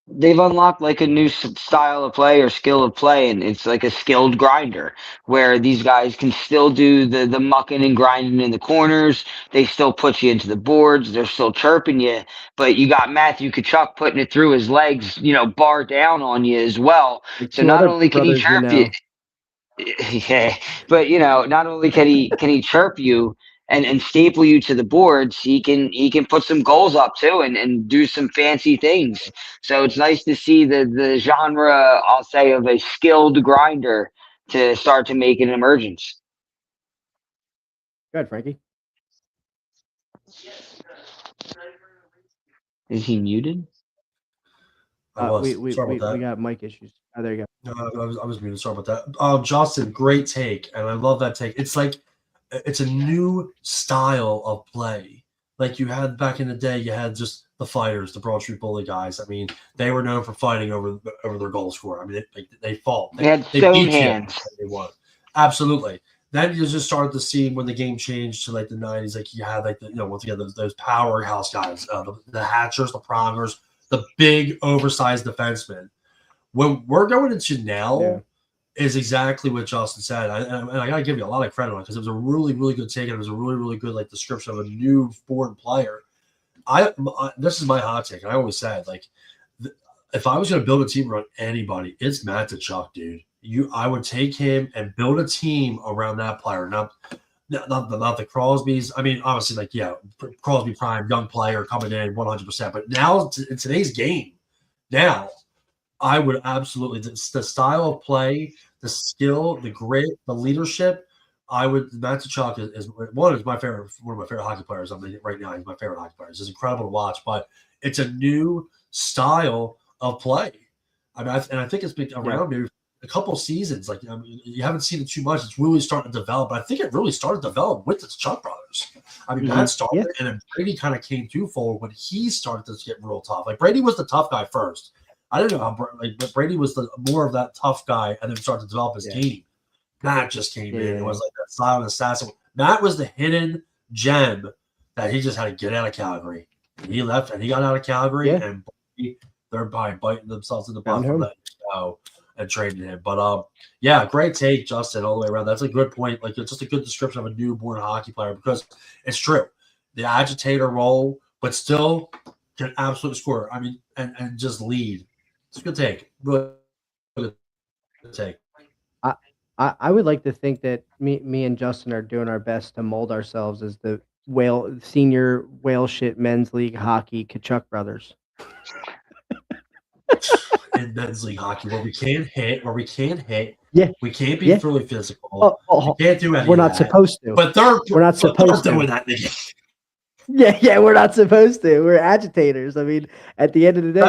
They've unlocked like a new style of play or skill of play, and it's like a skilled grinder where these guys can still do the mucking and grinding in the corners. They still put you into the boards. They're still chirping you, but you got Matthew Tkachuk putting it through his legs, bar down on you as well. Like So two not other only can he brothers, chirp you, yeah, but not only can he chirp you and staple you to the boards, he can put some goals up too and do some fancy things. So it's nice to see the genre, I'll say, of a skilled grinder to start to make an emergence. Go ahead, Frankie. Is he muted? I was. We Sorry about that. got mic issues. Oh, there you go. I was muted. Sorry about that. Justin, great take, and I love that take. It's like it's a new style of play. Like you had back in the day, you had just the fighters, the Broad Street Bully guys. I mean, they were known for fighting over their goal scorer. I mean, they fought. They had They stone beat hands. you. They won. Absolutely. Then you just started to see when the game changed to like the 90s, like you had like once again those powerhouse guys, the hatchers, the prongers, the big oversized defensemen. What we're going into now is exactly what Justin said, and I got to give you a lot of credit on it because it was a really, really good take, and it was a really, really good like description of a new foreign player. This is my hot take, and I always said like, if I was going to build a team around anybody, it's Matt Tkachuk, dude. I would take him and build a team around that player, not the Crosbys. I mean, obviously, like Crosby prime, young player coming in 100%. But now in today's game, now I would absolutely the style of play, the skill, the grit, the leadership. Matt Tkachuk is one of my favorite hockey players. I mean, right now he's my favorite hockey player. It's incredible to watch, but it's a new style of play. I mean, I think it's been around maybe a couple seasons. Like I mean, you haven't seen it too much. It's really starting to develop. But I think it really started to develop with the Tkachuk brothers. I mean, Matt started, and then Brady kind of came twofold when he started to get real tough. Like Brady was the tough guy first. I don't know how, but Brady was more of that tough guy, and then started to develop his game. Matt just came in. It was like that silent assassin. Matt was the hidden gem that he just had to get out of Calgary. And he left, and he got out of Calgary, and they're probably biting themselves in the butt for letting him go and trading him. But great take, Justin, all the way around. That's a good point. Like it's just a good description of a newborn hockey player because it's true. The agitator role, but still can absolutely score. I mean, and just lead. It's a good take. Really good take. I would like to think that me and Justin are doing our best to mold ourselves as the senior whale shit men's league hockey Tkachuk brothers. In men's league hockey, where we can't hit, we can't be really physical. We can't do anything. We're not supposed to. But we're not supposed to doing that. Yeah, we're not supposed to. We're agitators. I mean, at the end of the day,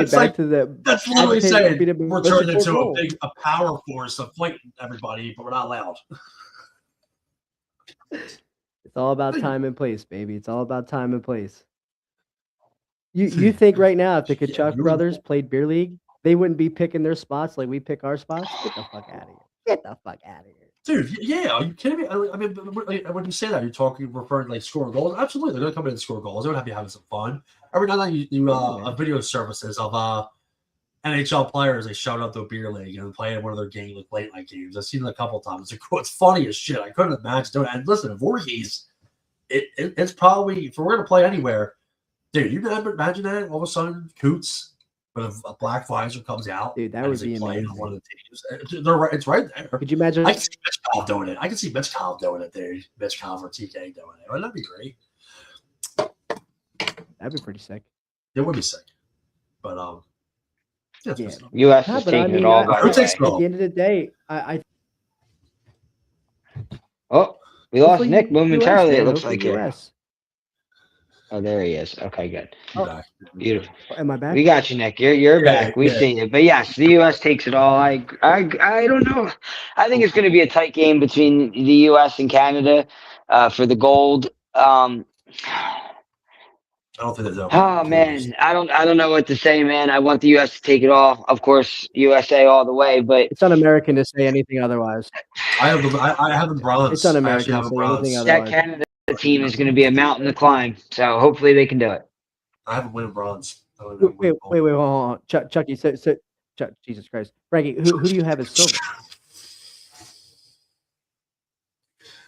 that's literally saying we're turning into a power force of fighting everybody, but we're not allowed. It's all about time and place, baby. It's all about time and place. You think right now if the Tkachuk brothers played beer league, they wouldn't be picking their spots like we pick our spots? Get the fuck out of here. Get the fuck out of here. Dude, yeah, are you kidding me? I mean, when you say that, you're referring to like scoring goals. Absolutely, they're gonna come in and score goals. They're gonna be having some fun. Every now and then, you video services of NHL players. They showed up to a beer league and playing one of their games, like late night games. I've seen it a couple of times. It's funny as shit. I couldn't imagine doing it. And listen, if Voorhees, it's probably if we're gonna play anywhere, dude. You imagine that all of a sudden, Coots. But if a black visor comes out, dude, that would be amazing. On one of the teams. It's right there. Could you imagine? I can see Mitch Kyle doing it. I can see Mitch Kyle doing it there. Mitch Kyle for TK doing it. Wouldn't that be great? That'd be pretty sick. It would be sick. But U.S. is taking it all. At the end of the day, we lost Nick momentarily. It looks like US. Oh, there he is. Okay, good. Beautiful. Am I back? We got you, Nick. You're back. We see you. But yes, the U.S. takes it all. I don't know. I think it's going to be a tight game between the U.S. and Canada for the gold. I don't think there's oh man, I don't know what to say, man. I want the U.S. to take it all. Of course, USA all the way. But it's un-American to say anything otherwise. I have the bronze. It's un-American to say anything otherwise. That Canada team is going to be a mountain to climb. So hopefully they can do it. I haven't won bronze. Wait, hold on. Chucky, Jesus Christ. Frankie, who do you have as silver?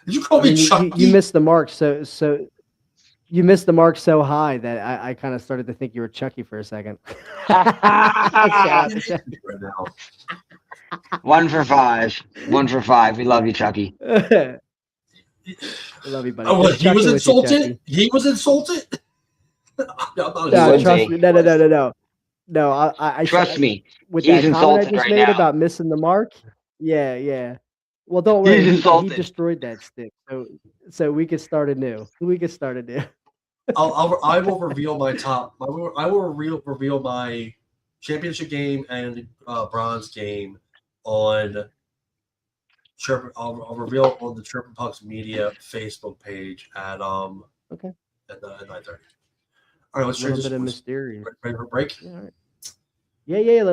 Did you call me Chucky? You missed the mark so you missed the mark so high that I kind of started to think you were Chucky for a second. 1 for 5. 1 for 5. We love you, Chucky. I love you, buddy. Oh, he was insulted? He was insulted? No, trust me. No, I trust me. With He's that comment I just right made now. about missing the mark. Yeah. Well, don't He's worry. He insulted. destroyed that stick, so we could start anew. We could start anew. I will reveal my top. I will reveal my championship game and bronze game on I'll reveal on the Chirpin Pucks Media Facebook page Okay. at 9:30. All right, let's A little transition. bit of mysterious. Ready for a break? Yeah. All right. Yeah.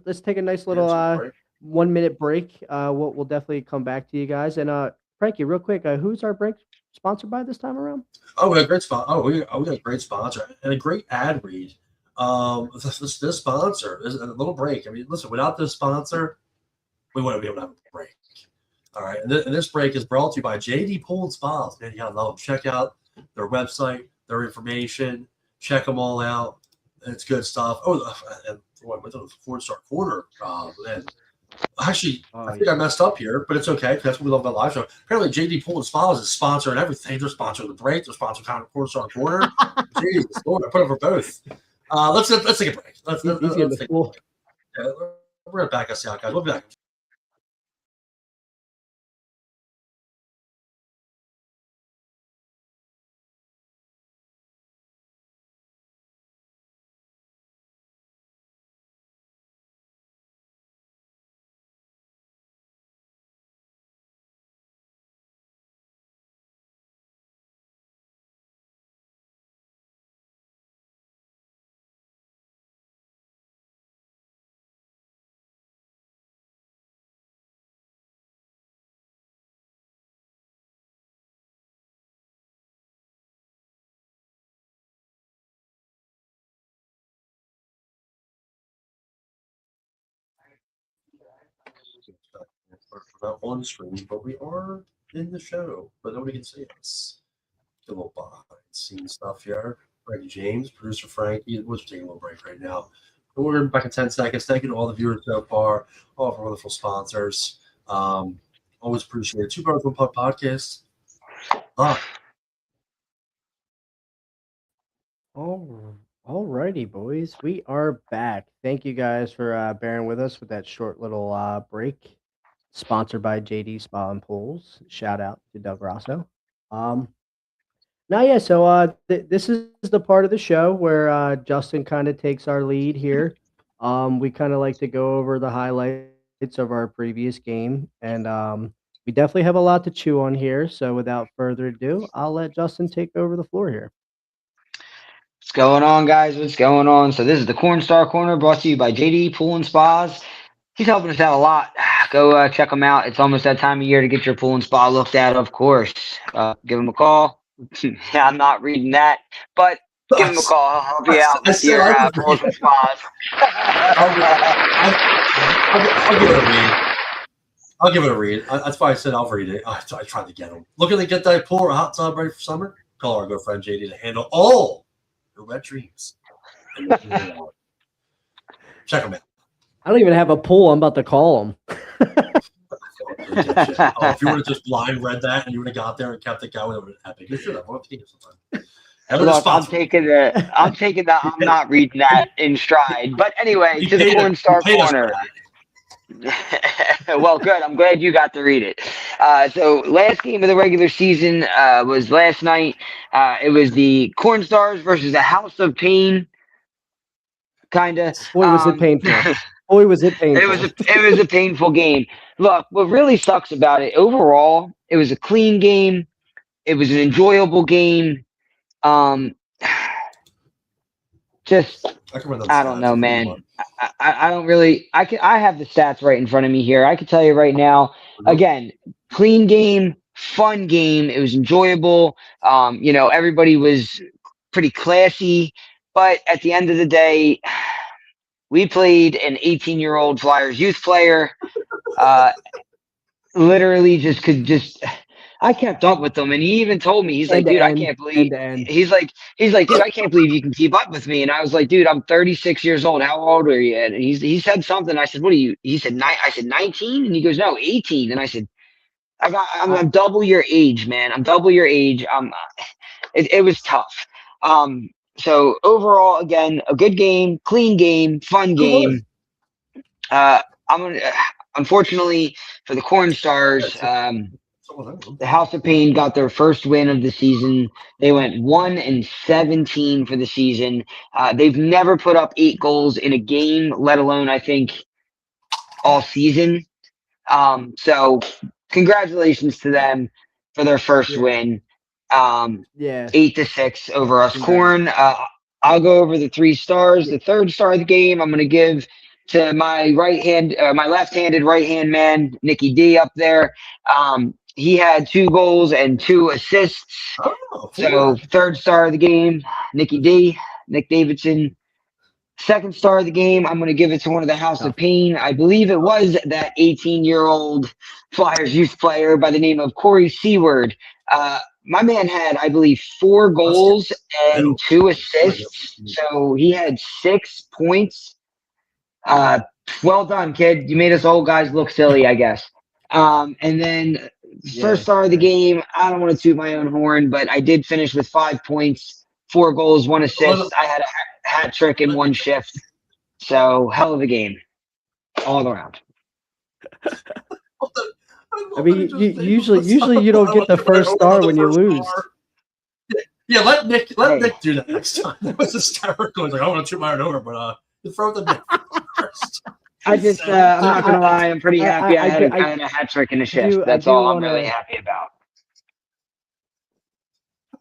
Let's take a nice Yeah, little let's take a break. 1 minute break. We'll definitely come back to you guys. And Frankie, real quick, who's our break sponsored by this time around? Oh, we got a great spot. We got a great sponsor and a great ad read. This sponsor is a little break. I mean, listen, without this sponsor, we wouldn't be able to have a break. All right, and this break is brought to you by JD Pool and Spas. Man, you gotta love them. Check out their website, their information. Check them all out. It's good stuff. Oh, and boy, with the 4-star corner, man. Actually, I think I messed up here, but it's okay. That's what we love about live show. Apparently, JD Pool and Spas is sponsoring everything. They're sponsoring the break. They're sponsoring kind of 4-star corner. Jesus Lord, I put it for both. Let's take a break. Let's take a break. Yeah, we're gonna back us out, guys. We'll be back. We're not on screen, but we are in the show, but nobody can see us. Get a little behind the scenes stuff here. Frankie James, producer Frankie. We're just taking a little break right now. But we're back in 10 seconds. Thank you to all the viewers so far, all of our wonderful sponsors. Always appreciate it. Two Brothers One Puck podcast. All righty, boys. We are back. Thank you guys for bearing with us with that short little break. Sponsored by JD Spa and Pools. Shout out to Doug Rosso. Now, yeah, so this is the part of the show where Justin kind of takes our lead here. We kind of like to go over the highlights of our previous game, and we definitely have a lot to chew on here. So, without further ado, I'll let Justin take over the floor here. What's going on, guys? What's going on? So this is the Corn Star Corner brought to you by JD Pool and Spas. He's helping us out a lot. Go check him out. It's almost that time of year to get your pool and spa looked at, of course. Give him a call. I'm not reading that, but give him a call. I'll help you out with your pools and spas. I'll give it a read. That's why I said I'll read it. I tried to get him. Looking to get that pool or hot tub ready for summer? Call our good friend JD to handle all your wet dreams. Check him out. I don't even have a pool. I'm about to call him. If you would have just blind read that and you would have got there and kept it going, it would have been epic. You should have. We'll have to get you sometime. Look, I'm taking the I'm not reading that in stride. But anyway, to the Corn Star Corner. Well, good. I'm glad you got to read it. So last game of the regular season was last night. It was the Corn Stars versus the House of Pain. Kinda. Boy, was it painful. Boy, was it painful. It was a painful game. Look, what really sucks about it, overall, it was a clean game. It was an enjoyable game. Just I don't know, man. I don't really. I have the stats right in front of me here. I can tell you right now. Again, clean game, fun game. It was enjoyable. Everybody was pretty classy. But at the end of the day, we played an 18-year-old Flyers youth player. Literally I kept up with him, and he even told me, he's like, dude, I can't believe. He's like, dude, I can't believe you can keep up with me. And I was like, dude, I'm 36 years old. How old are you? And he said something. I said, what are you? He said, I said 19, and he goes, no, 18. And I said, I'm double your age, man. I'm double your age. It was tough. So overall, again, a good game, clean game, fun game. unfortunately for the Corn Stars, the House of Pain got their first win of the season. They went 1-17 for the season. They've never put up 8 goals in a game, let alone, I think, all season. So congratulations to them for their first win. Yeah. 8-6 over us. Congrats. Corn. I'll go over the 3 stars. The third star of the game, I'm going to give to my my left-handed right-hand man, Nicky D up there. He had 2 goals and 2 assists. So third star of the game, Nick Davidson. Second star of the game, I'm going to give it to one of the House of Pain. I believe it was that 18-year-old Flyers youth player by the name of Corey Seward. My man had, I believe, 4 goals and 2 assists. So he had 6 points. Well done, kid. You made us old guys look silly, I guess. And then first star of the game, I don't want to toot my own horn, but I did finish with 5 points, 4 goals, 1 assist. I had a hat trick in 1 shift. So hell of a game all around. I mean, usually you don't get the first star when you lose. Yeah, let Nick do that next time. That was hysterical. He's like, I want to toot my own over, but you throw the Nick first. I just, I'm not going to lie, I'm pretty happy I had a hat trick in a shift. That's all I'm really happy about.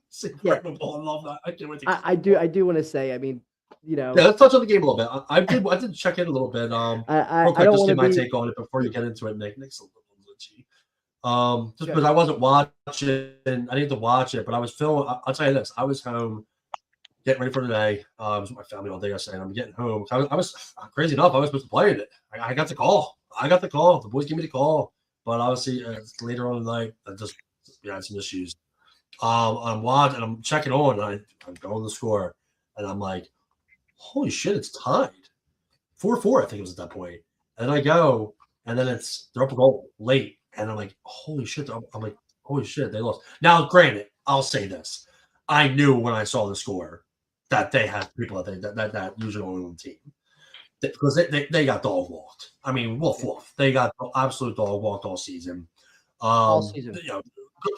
It's incredible. I love that. I can't wait to I do want to say, I mean, you know. Yeah, let's touch on the game a little bit. I did check in a little bit. Real quick, just get my take on it before you get into it, Nick. Nick's a little glitchy. Just because I wasn't watching, I need to watch it, but I was filming. I'll tell you this: I was home getting ready for today. I was with my family all day yesterday, and I'm getting home. I was crazy enough. I was supposed to play in it. I got the call. The boys gave me the call, but obviously later on in the night, I had some issues. I'm watching, and I'm checking on, and I'm going the score, and I'm like, holy shit, it's tied. 4-4, I think it was at that point. And I go, and then they're up a goal late. And I'm like, holy shit. I'm like, holy shit, they lost. Now, granted, I'll say this. I knew when I saw the score that they had people that usually only on the team. Because they got dog walked. I mean, woof. They got absolute dog walked all season. All season. You know,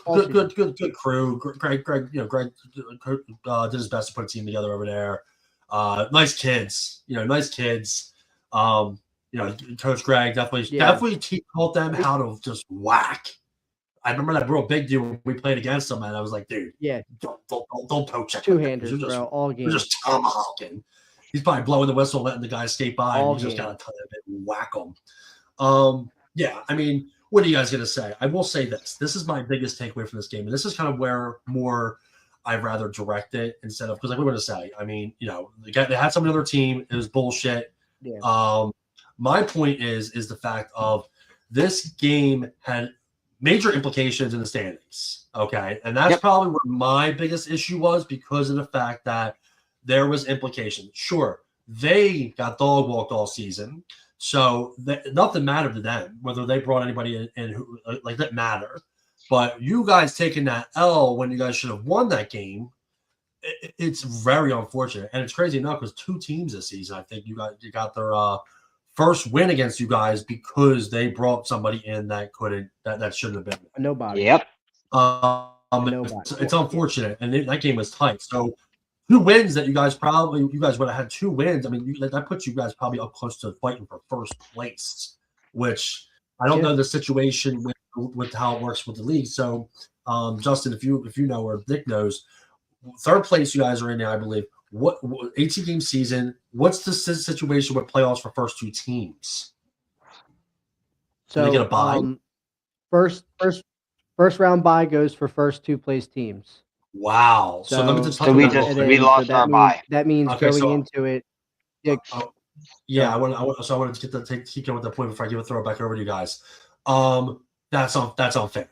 good crew. Greg did his best to put a team together over there. Nice kids. Coach Greg definitely taught them how to just whack. I remember that real big deal when we played against them, and I was like, dude, don't toe check. Two-handers, bro, all game. You're just tomahawking. He's probably blowing the whistle, letting the guys skate by, and you just got to tell him and whack them. Yeah, I mean, what are you guys going to say? I will say this. This is my biggest takeaway from this game, and this is kind of where more I'd rather direct it instead of – because like we were going to say, I mean, you know, they had somebody on their team. It was bullshit. Yeah. My point is the fact of this game had major implications in the standings, okay? And that's probably where my biggest issue was because of the fact that there was implication. Sure, they got dog walked all season, so nothing mattered to them, whether they brought anybody in who like that matter. But you guys taking that L when you guys should have won that game, it's very unfortunate. And it's crazy enough because 2 teams this season, I think you got their first win against you guys because they brought somebody in that shouldn't have been. Nobody. Yep. It's unfortunate, and that game was tight. So 2 wins that you guys would have had 2 wins. I mean, that puts you guys probably up close to fighting for first place, which I don't know the situation with how it works with the league. So, Justin, if you know or Nick knows, 3rd place you guys are in now, I believe. What 18-game season? What's the situation with playoffs for first 2 teams? So they get a bye? First round bye goes for first 2 place teams. Wow. So let me just touch on that. We lost our bye. That means going into it. I wanted to keep going with that point before I give a throw back over to you guys. That's unfair.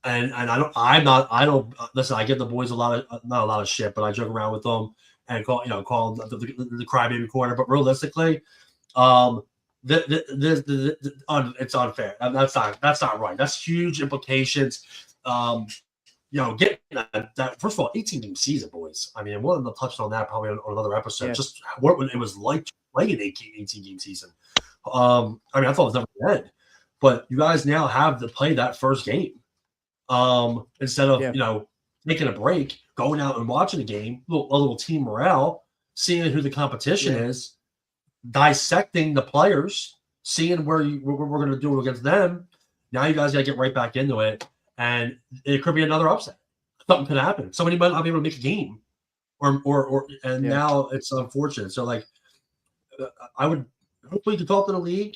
And I don't listen. I give the boys not a lot of shit, but I joke around with them and call them the crybaby corner. But realistically, it's unfair. That's not right. That's huge implications. Getting that first of all, 18-game season, boys. I mean, we'll touch on that probably on another episode. Yeah. Just what it was like to play an 18-game season. I mean, I thought it was never going to end. but you guys now have to play that first game. Instead of taking a break, going out and watching a game, a little team morale, seeing who the competition is, dissecting the players, seeing where we're going to do against them. Now you guys got to get right back into it, and it could be another upset. Something could happen. Somebody might not be able to make a game, now it's unfortunate. So like, I would hopefully talk to the league.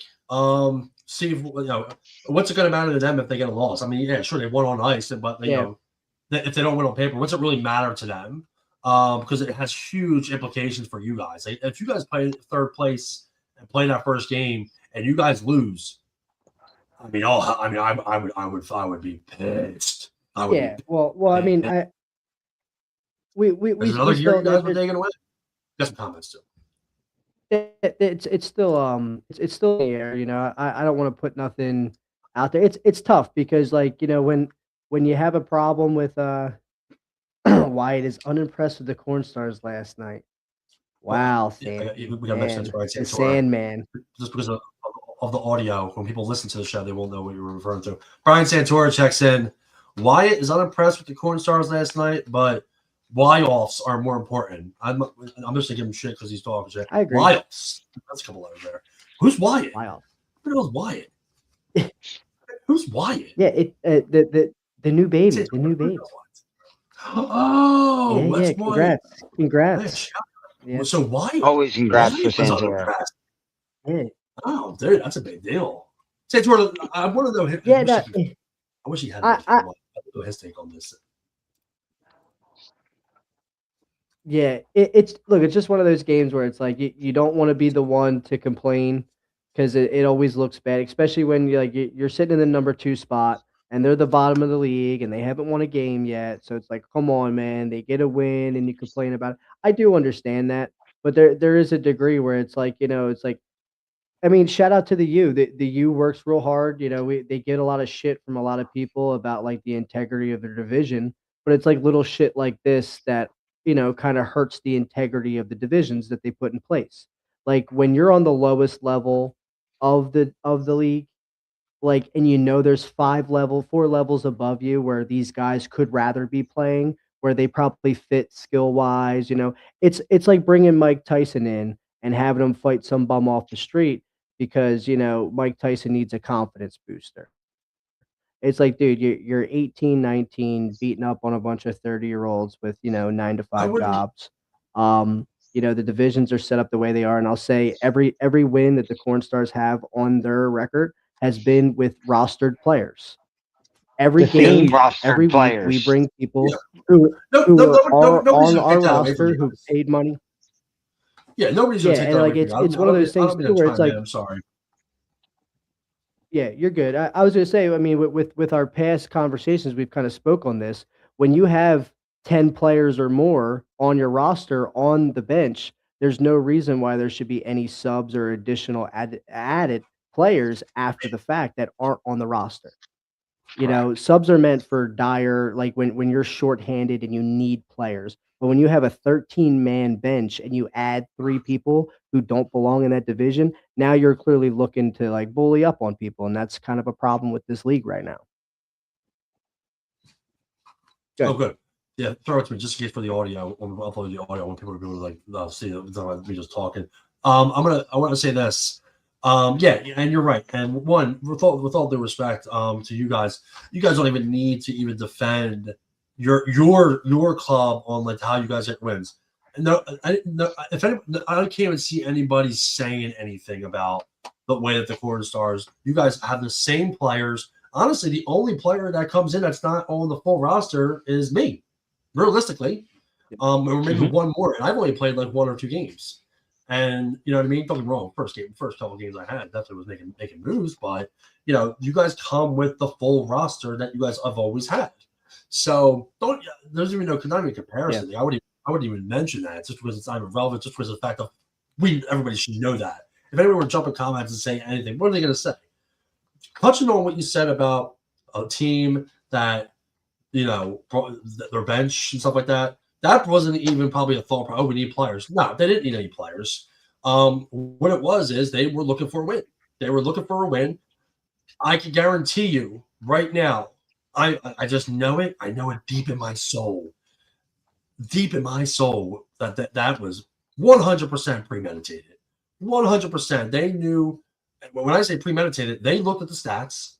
See if what's it going to matter to them if they get a loss. I mean, yeah, sure they won on ice, but if they don't win on paper, what's it really matter to them? Because it has huge implications for you guys. Like, if you guys play third place and play that first game and you guys lose, I would be pissed. I mean, we another year you guys were still taking away. Got some comments too. it's still it's still in the air. You know, I don't want to put nothing out there. It's tough because like, you know, when you have a problem with Wyatt is unimpressed with the Corn Stars last night. Wow, we got mentioned the Sandman. Just because of the audio, when people listen to the show, they won't know what you were referring to. Brian Santora checks in. Wyatt is unimpressed with the Corn Stars last night, but playoffs are more important. I'm just gonna give him shit because he's talking shit. I agree. Playoffs. That's a couple letters there. Who's Wyatt? Playoffs. Who knows Wyatt? Who's Wyatt? Yeah, the new baby. The new baby. Oh, yeah, congrats. Yeah. So Wyatt always congrats for Santora. Yeah. Oh, dude, that's a big deal. Santora, I want to know. I wish he had his take on this. Yeah, it's just one of those games where it's like you don't want to be the one to complain because it always looks bad, especially when you're sitting in the number 2 spot and they're the bottom of the league and they haven't won a game yet. So it's like, come on, man, they get a win and you complain about it. I do understand that, but there is a degree where it's like, you know, it's like, I mean, shout out to the U. The U works real hard. You know, they get a lot of shit from a lot of people about like the integrity of their division, but it's like little shit like this that, you know, kind of hurts the integrity of the divisions that they put in place. Like when you're on the lowest level of the league, like, and you know there's 4 levels above you where these guys could rather be playing, where they probably fit skill wise. You know, it's like bringing Mike Tyson in and having him fight some bum off the street because, you know, Mike Tyson needs a confidence booster. It's like, dude, you're 18, 19, beating up on a bunch of 30-year-olds with, you know, 9 to 5 jobs. You know, the divisions are set up the way they are, and I'll say every win that the Corn Stars have on their record has been with rostered players. Every game, every week, we bring people who are on our roster who paid money. Yeah, nobody's gonna take that. Like it's one of those things too where it's like, I'm sorry. Yeah, you're good. I was going to say, I mean, with our past conversations, we've kind of spoke on this. When you have 10 players or more on your roster on the bench, there's no reason why there should be any subs or additional added players after the fact that aren't on the roster. You know, subs are meant for dire, like when you're shorthanded and you need players. But when you have a 13-man bench and you add 3 people who don't belong in that division, now you're clearly looking to like bully up on people, and that's kind of a problem with this league right now. Oh, good. Yeah, throw it to me just in case for the audio. When we upload the audio, when people are going to like see me just talking. I want to say this. Yeah, and you're right. And one, with all due respect, to you guys don't even need to even defend your club on like how you guys get wins. No, I can't even see anybody saying anything about the way that the Corn Stars. You guys have the same players. Honestly, the only player that comes in that's not on the full roster is me. Realistically, or maybe one more, and I've only played like 1 or 2 games. And you know what I mean? Don't get me wrong. First couple games I had, definitely was making moves. But you know, you guys come with the full roster that you guys have always had. So there's even not even comparison. Yeah. I wouldn't even mention that just because it's not even relevant. Just because of the fact of everybody should know that. If anyone were to jump in comments and say anything, what are they going to say? Touching on what you said about a team that, you know, their bench and stuff like that. That wasn't even probably a thought. Oh, we need players. No, they didn't need any players. What it was is they were looking for a win. They were looking for a win. I can guarantee you right now. I just know it. I know it deep in my soul that was 100% premeditated. 100%. They knew. When I say premeditated, they looked at the stats.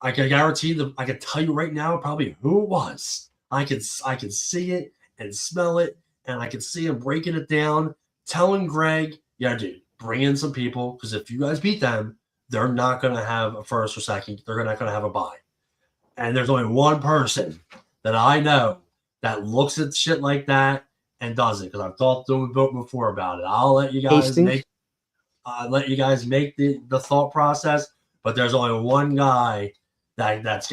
I can guarantee them. I can tell you right now probably who it was. I can see it and smell it, and I can see him breaking it down, telling Greg, "Yeah, dude, bring in some people because if you guys beat them, they're not gonna have a first or second. They're not gonna have a bye." And there's only one person that I know that looks at shit like that and does it because I've talked to him before about it. I'll Hastings. let you guys make the thought process, but there's only one guy that's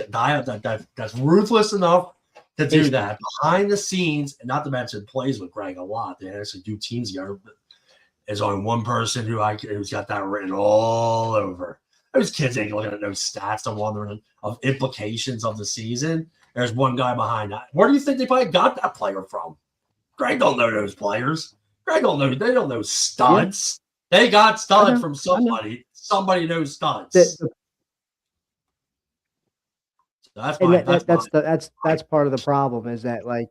ruthless enough to do Hastings. that behind the scenes, and not to mention plays with Greg a lot. They actually do teams together. There's only one person who's got that written all over. Those kids ain't looking at those stats and wondering of implications of the season. There's one guy behind that. Where do you think they probably got that player from? Greg don't know those players. Greg don't know. They don't know Yeah, studs. They got I studs know. from I know. somebody. Somebody knows The, studs. the, So that's and my that's my. that's part of the problem is that like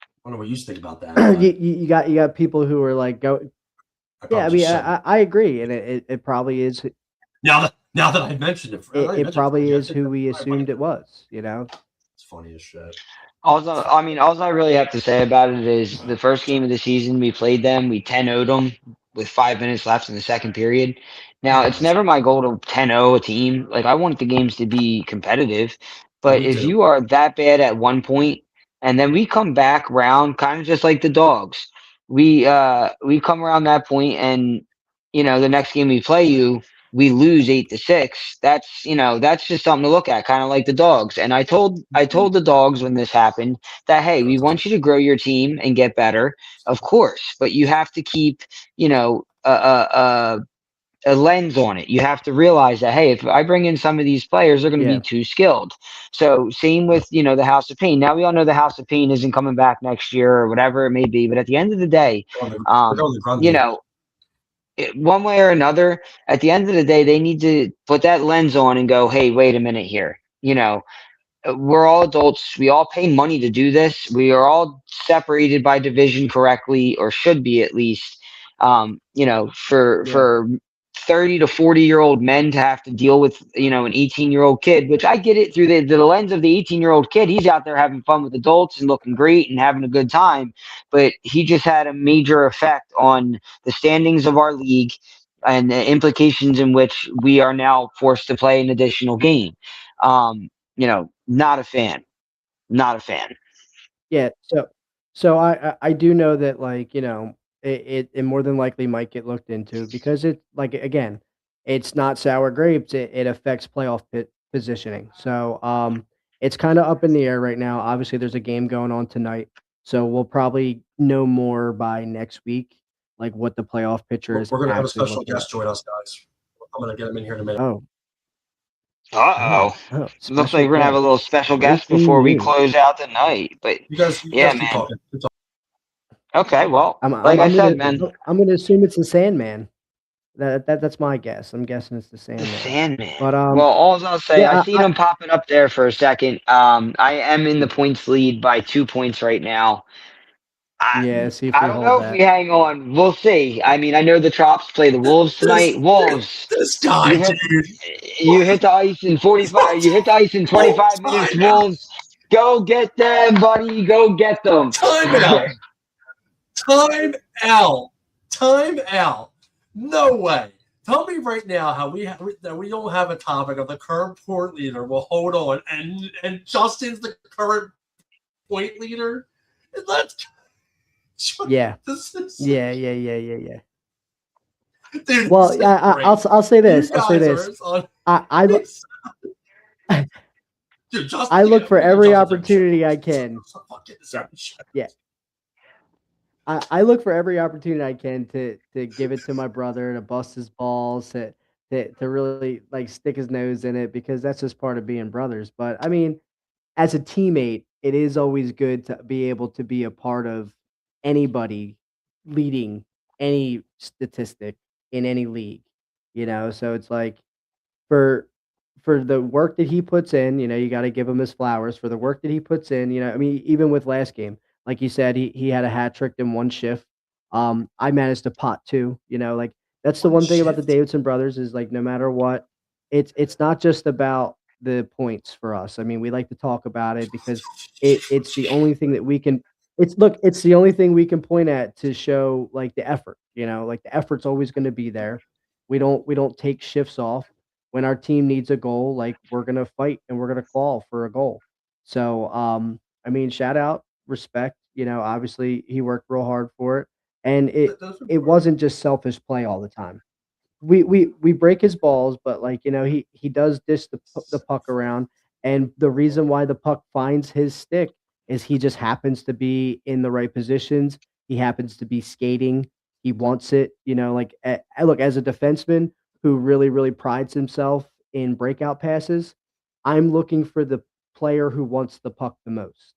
I don't know what you think about that, but you got people who are like go. I Yeah, I probably mean, just said it. I agree, and it probably is Now that I mentioned it, it probably I is think who that's we probably funny. assumed it was. You know. It's funny as shit. Also, I mean, all I really have to say about it is the first game of the season we played them, we 10-0'd them with 5 minutes left in the second period. Now, Yeah, it's never my goal to 10-0 a team. Like, I want the games to be competitive. well, But we if do. you are that bad at one point, and then we come back round, kind of just like the dogs, we come around that point, and the next game we play you, we lose 8-6. That's just something to look at, kind of like the dogs. And I told the dogs when this happened that, hey, we want you to grow your team and get better, of course, but you have to keep a lens on it. You have to realize that, hey, if I bring in some of these players, they're going to be Yeah. too skilled. So same with the House of Pain. Now we all know the House of Pain isn't coming back next year or whatever it may be, but at the end of the day, We're going to you Grundy. know one way or another, at the end of the day, they need to put that lens on and go, hey, wait a minute here. We're all adults. We all pay money to do this. We are all separated by division correctly, or should be at least. For Yeah. 30 to 40-year-old men to have to deal with an 18-year-old kid, which I get it through the lens of the 18-year-old kid. He's out there having fun with adults and looking great and having a good time, but he just had a major effect on the standings of our league and the implications in which we are now forced to play an additional game. Not a fan. Not a fan. Yeah, so I do know that, like, it more than likely might get looked into because it like, again, it's not sour grapes, it affects playoff positioning. So, it's kinda up in the air right now. Obviously, there's a game going on tonight, so we'll probably know more by next week, like, what the playoff picture is We're going to have a actually special looking guest like. join us, guys. I'm going to get him in here in a minute. Oh, Uh-oh. Looks like special we're gonna have a guest. little special guest Breaking before we news. close out the night. But You guys yeah, keep man. talking. Keep talking. Okay, well, I'm like I'm I I'm said, gonna man, I'm gonna assume it's the Sandman. That's my guess. I'm guessing it's the the Sandman. Sandman. But, Well, all I'll say, I yeah, seen him popping up there for a second. I am in the points lead by 2 points right now. yeah, I see if I we don't hold know if we that. hang on. We'll see. I mean, I know the Trops play the Wolves This tonight. Wolves, this you guy, hit dude. you hit the ice in 45. You hit the ice in Oh, 25 minutes. time out. Wolves, go get them, buddy. Go get them. Time out. Time out. Time out. No way. Tell me right now how that we don't have a topic of the current point leader. Well, hold on, and Justin's the current point leader. And let's Yeah. this is Yeah. dude. This Well, is yeah, great. I'll say You this. I'll say guys are this. on. I look Dude, Justin, I look for we get every Justin's own show. opportunity I can. Get this own show. Yeah. I look for every opportunity I can to give it to my brother, to bust his balls, to really, like, stick his nose in it because that's just part of being brothers. But, I mean, as a teammate, it is always good to be able to be a part of anybody leading any statistic in any league, So it's like for for the work that he puts in, you got to give him his flowers for the work that he puts in. I mean, even with last game, like you said, he had a hat trick in one shift. I managed to pot two. Like that's the One one thing about the shift. Davidson brothers is like no matter what, it's not just about the points for us. I mean, we like to talk about it because it's the only thing that we can. It's the only thing we can point at to show like the effort. Like the effort's always going to be there. We don't take shifts off when our team needs a goal, like we're gonna fight and we're gonna claw for a goal. So, I mean, shout out, respect. Obviously he worked real hard for it, and Those are it wasn't just selfish play all the time. We break his balls, but like he does dish the puck around, and the reason why the puck finds his stick is he just happens to be in the right positions. He happens to be skating. He wants it. Like look, as a defenseman who really prides himself in breakout passes, I'm looking for the player who wants the puck the most,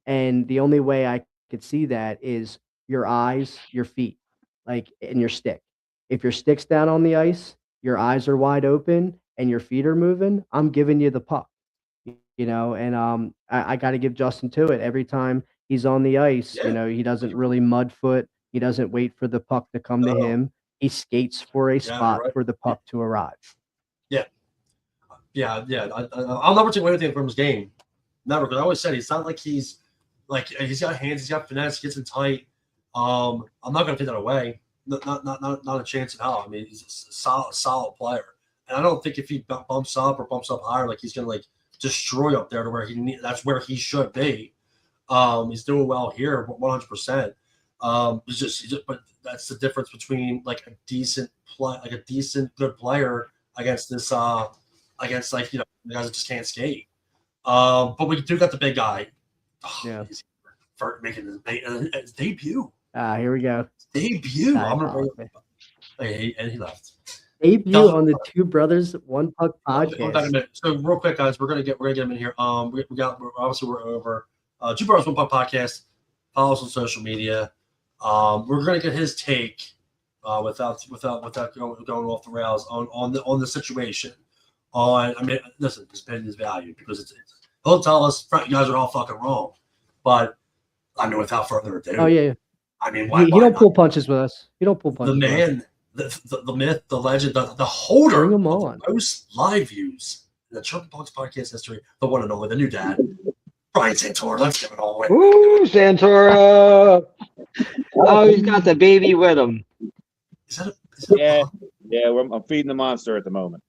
and the only way I could see that is your eyes, your feet, like and your stick. If your stick's down on the ice, your eyes are wide open, and your feet are moving, I'm giving you the puck, and I got to give Justin to it. Every time he's on the ice, yeah. he doesn't really mud foot. He doesn't wait for the puck to come to No. him. He skates for a Yeah, you're spot right. for the puck to arrive. Yeah. Yeah. I'll never take away anything from his game. Never, because I always said it's not like he's got hands, he's got finesse, gets in tight. I'm not going to take that away. Not a chance in hell. I mean, he's a solid player, and I don't think if he bumps up or bumps up higher, like he's going to like destroy up there to where that's where he should be. He's doing well here, 100%. But that's the difference between like a decent good player against this against like the guys that just can't skate. But we do got the big guy. Oh, Yeah. For making his debut. Here we go. Debut. I'm gonna bring Bye. and he left. Debut on the Two Brothers One Puck Hold on a podcast. minute. So real quick, guys, we're gonna get him in here. We're over. Two Brothers One Puck podcast. Follow us on social media. We're gonna get his take without going off the rails on the situation. I mean, listen, his opinion is valued because he'll tell us you guys are all fucking wrong, but I mean, without further ado. Oh yeah. I mean, He don't pull punches with us. He don't pull punches. The man, the myth, the legend, the holder Bring him of on. most live views in the Chirping Punks podcast history, the one and only, the new dad, Brian Santora. Let's give it all away. Woo, Santora! Oh, he's got the baby with him. Is that I'm feeding the monster at the moment.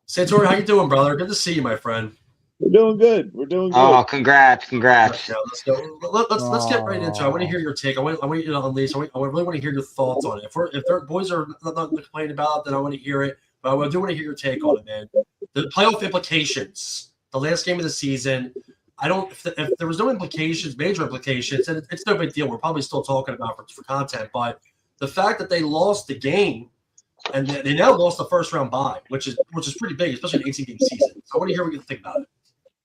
Santora, how you doing, brother? Good to see you, my friend. We're doing good. Oh, congrats. Let's go. Let's get right into it. I want to hear your take. I want you to unleash. I really want to hear your thoughts on it. If their boys are not complaining about it, then I want to hear it. But I do want to hear your take on it, man. The playoff implications. The last game of the season. If there was no implications, major implications, and it's no big deal. We're probably still talking about for content, but the fact that they lost the game and they now lost the first round bye, which is pretty big, especially an 18-game season. So I want to hear what you think about it.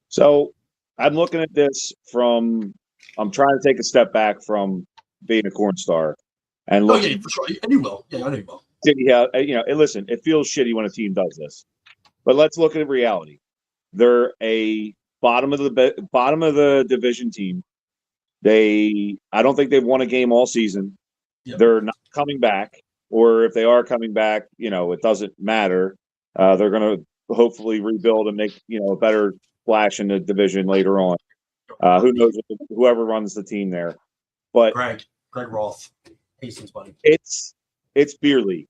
So I'm looking at this I'm trying to take a step back from being a corn star and look. Oh yeah, for sure. And you will. Yeah, I know you will. Listen, it feels shitty when a team does this, but let's look at reality. They're a bottom of the division team. I don't think they've won a game all season. Yep. They're not coming back, or if they are coming back, it doesn't matter. They're going to hopefully rebuild and make a better splash in the division later on. Who knows whoever runs the team there, but Greg Roth, Hastings buddy. It's beer league.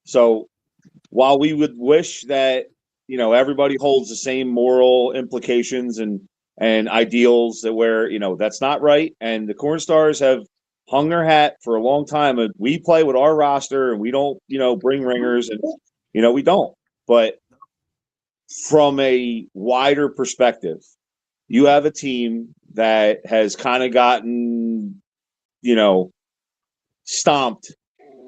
So while we would wish that everybody holds the same moral implications and ideals that where that's not right, and the Corn Stars have hung their hat for a long time. And we play with our roster, and we don't bring ringers, and we don't. But from a wider perspective, you have a team that has kind of gotten, stomped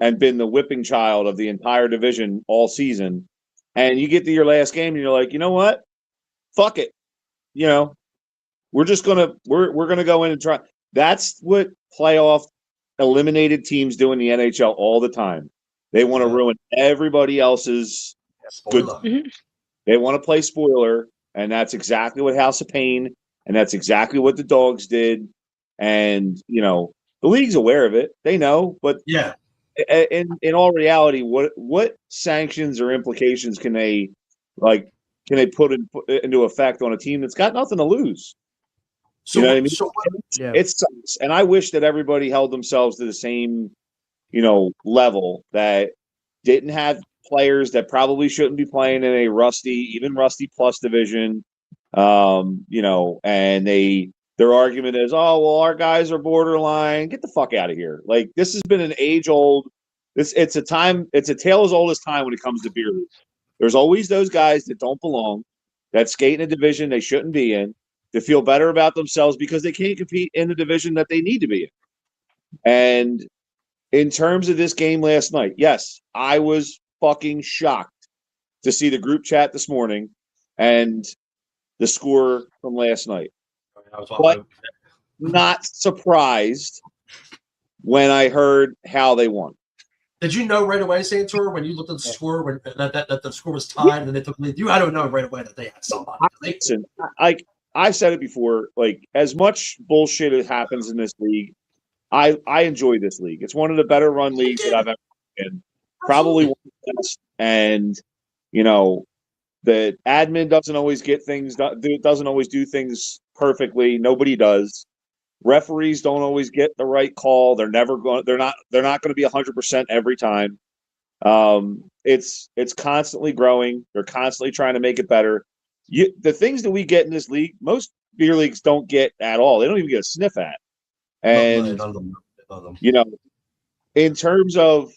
and been the whipping child of the entire division all season. And you get to your last game and you're like, you know what? Fuck it. We're just we're gonna go in and try. That's what playoff eliminated teams do in the NHL all the time. They want to ruin everybody else's good. They want to play spoiler, and that's exactly what House of Pain, and that's exactly what the Dogs did. And the league's aware of it; they know. But Yeah. in all reality, what sanctions or implications can they put into effect on a team that's got nothing to lose? So, You know what I mean? so Yeah. It sucks, and I wish that everybody held themselves to the same level, that didn't have players that probably shouldn't be playing in a even rusty plus division. And their argument is, oh, well, our guys are borderline. Get the fuck out of here. Like, this has been an age old, it's a tale as old as time when it comes to beer leagues. There's always those guys that don't belong, that skate in a division they shouldn't be in, to feel better about themselves because they can't compete in the division that they need to be in. And in terms of this game last night, yes, I was fucking shocked to see the group chat this morning and the score from last night. But not surprised when I heard how they won. Did you know right away, Santor, when you looked at the score, when that the score was tied and then they took the lead? I don't know right away that they had somebody. Listen, I've said it before. Like, as much bullshit as happens in this league, I enjoy this league. It's one of the better run leagues that I've ever been in. Probably one of the best. And the admin doesn't always get things done, doesn't always do things perfectly. Nobody does. Referees don't always get the right call. They're not going to be 100% every time. It's constantly growing. They're constantly trying to make it better. The things that we get in this league, most beer leagues don't get at all. They don't even get a sniff at. And None of them. in terms of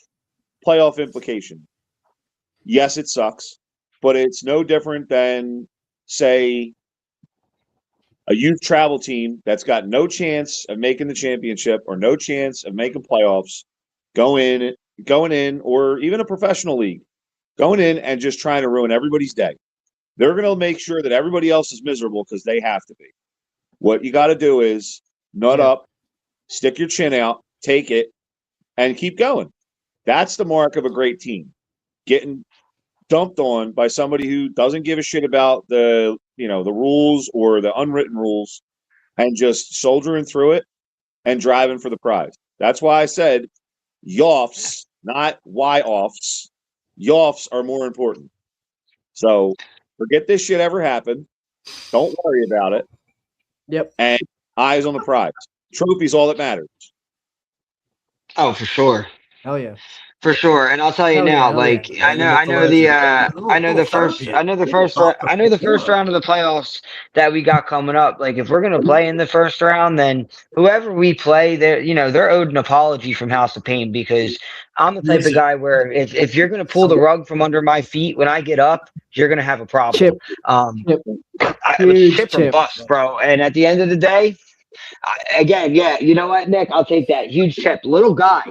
playoff implication, yes, it sucks, but it's no different than, say, a youth travel team that's got no chance of making the championship or no chance of making playoffs, going in, or even a professional league, going in and just trying to ruin everybody's day. They're going to make sure that everybody else is miserable because they have to be. What you got to do is nut up, stick your chin out, take it, and keep going. That's the mark of a great team. Getting dumped on by somebody who doesn't give a shit about the rules or the unwritten rules, and just soldiering through it and driving for the prize. That's why I said yoffs, not y-offs. Yoffs are more important. So forget this shit ever happened. Don't worry about it. Yep. And eyes on the prize. Trophy's all that matters. Oh, for sure. Hell yeah. For sure, and I'll tell you Hell yeah, now. hell Like yeah. I know the first round of the playoffs that we got coming up. Like, if we're gonna play in the first round, then whoever we play, they're owed an apology from House of Pain, because I'm the type of guy where if you're gonna pull the rug from under my feet when I get up, you're gonna have a problem. Chip. Huge Chip or chip. bust, bro. And at the end of the day, again, yeah, you know what, Nick? I'll take that huge chip. Little guy,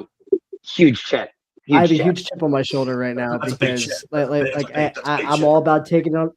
huge chip. I have a huge chip on my shoulder right now because I'm all about taking it on.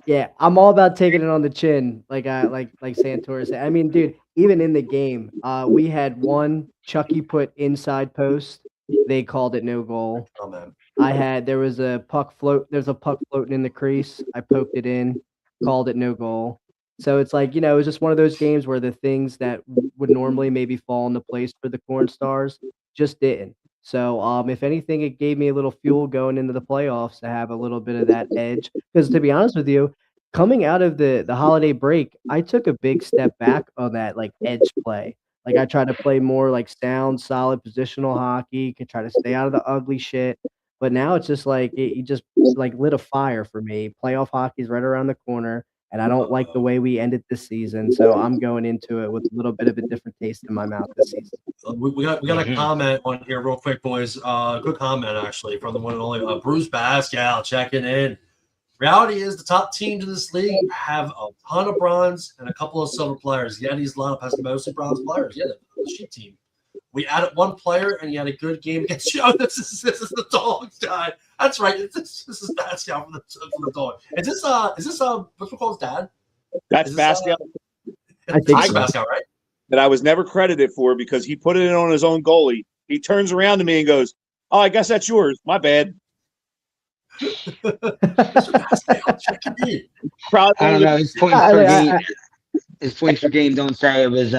Yeah, I'm all about taking it on the chin, like Santor said. I mean, dude, even in the game, we had one Chucky put inside post. They called it no goal. Oh, man. There was a puck there's a puck floating in the crease. I poked it in, called it no goal. So it's like, it was just one of those games where the things that would normally maybe fall into place for the Corn Stars just didn't. So, if anything, it gave me a little fuel going into the playoffs to have a little bit of that edge. Because to be honest with you, coming out of the holiday break, I took a big step back on that edge play. Like, I tried to play more sound, solid positional hockey, could try to stay out of the ugly shit. But now it's just it just lit a fire for me. Playoff hockey's right around the corner, and I don't like the way we ended this season. So I'm going into it with a little bit of a different taste in my mouth this season. We got a comment on here real quick, boys. Good comment, actually, from the one and only Bruce Pascal checking in. Reality is the top teams in this league have a ton of bronze and a couple of silver players. Yeti's lineup has mostly bronze players. Yeah, the sheet team. We added one player, and he had a good game against you. This is the Dogs guy. That's right. This is Pascal from the Dogs. Is this what's we call his dad? That's Pascal. I think so. Pascal, right? That I was never credited for because he put it in on his own goalie. He turns around to me and goes, "Oh, I guess that's yours. My bad." Mr. Pascal, check your name. Probably I don't know. His points I, per I, game. I, His points per game don't say it was.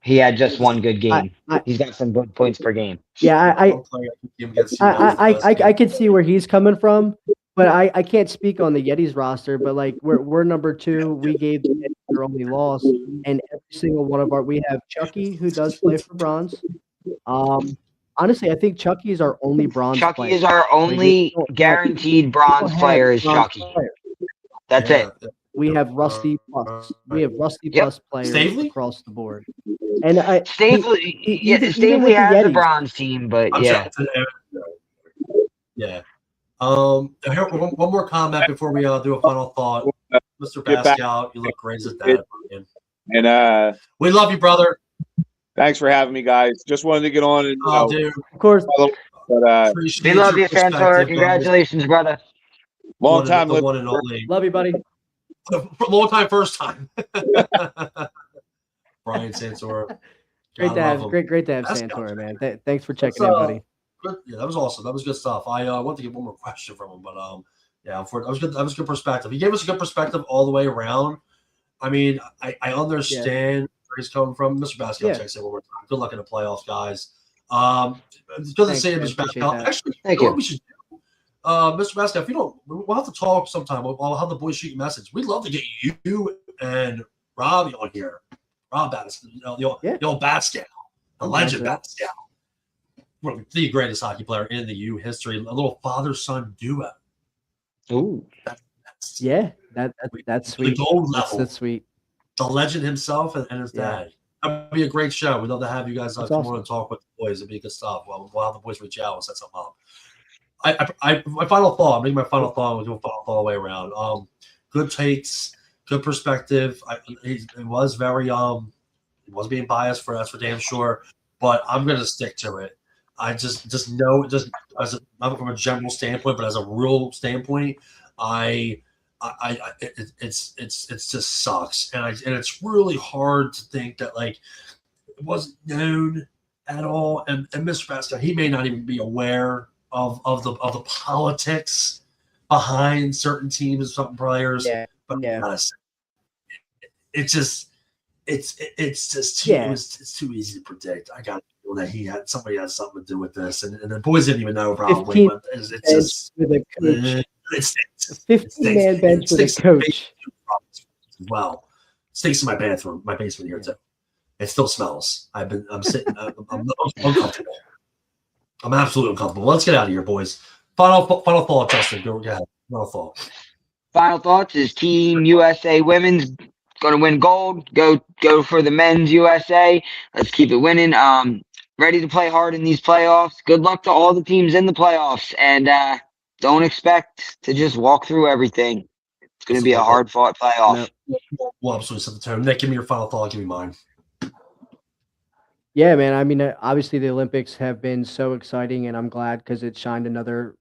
He had just one good I, game. I, He's got some good points per game. yeah, One player I can against you. That was the best game. I could see where he's coming from, but I can't speak on the Yetis roster. But like we're number 2. We gave the Yetis their only loss, and every single one of we have Chucky who does play for bronze. Honestly, I think Chucky is our only bronze Chucky is player. our Like we only don't have guaranteed we don't bronze have player is bronze Chucky. players. That's it. We have Rusty plus. We have Rusty Yep. plus players Stavely? across the board. And Stavely, even Stavely with the has a Yetis, bronze team, but I'm yeah. Yeah. Here, one more comment before we do a final thought. Mr. Get back. Pascal, you look great as that. And We love you, brother. thanks for having me, guys. Just wanted to get on and Dude, of course. but appreciate We love your you, Santor. perspective, Congratulations, brother. long time. The one and only. Love you, buddy. Long time, first time. Brian Santor. Great to have him. great to have Pascal. Santor, man. Thanks for checking in, buddy. Good. Yeah, that was awesome. That was good stuff. I want to get one more question from him, but yeah, that was good. That was good perspective. He gave us a good perspective all the way around. I mean, I understand where he's coming from. Mr. Pascal, checks in one more time. Good luck in the playoffs, guys. It's good to see you, Mr. Pascal. Actually, thank you. you. What we should do, Mr. Pascal, if you don't, we'll have to talk sometime. I'll have the boys shoot you a message. We'd love to get you and Robbie on here. Rob Pascal, the old Pascal, the legend Pascal. One of the greatest hockey player in the U history. A little father-son duo. Ooh. That's sweet. The gold level. That's sweet. The legend himself and his dad. That'd be a great show. We'd love to have you guys come on and talk with the boys. It'd be good stuff. We'll have the boys reach out and set something up. My final thought. I'm making my final thought. We'll do a final thought all the way around. Good takes, good perspective. It was very he was being biased for that's for damn sure. But I'm gonna stick to it. I just know just not from a general standpoint, but as a real standpoint, it's just sucks, and it's really hard to think that like it wasn't known at all. And Mr. Pascal, he may not even be aware of the politics behind certain teams and certain players. But it's just too it's too easy to predict. I got that somebody had something to do with this, and the boys didn't even know probably. But it's just with a coach. It's 15-man bench with a coach. Well, it stinks in my basement here too. It still smells. I'm sitting. I'm uncomfortable. I'm absolutely uncomfortable. Let's get out of here, boys. Final thought, Justin. Go ahead. Final thought. Final thoughts is Team USA Women's going to win gold. Go for the men's USA. Let's keep it winning. Ready to play hard in these playoffs. Good luck to all the teams in the playoffs, and don't expect to just walk through everything. It's going to be a hard-fought playoff. Well, absolutely set the tone. Nick, give me your final thought. I'll give me mine. Yeah, man. I mean, obviously the Olympics have been so exciting, and I'm glad because it shined another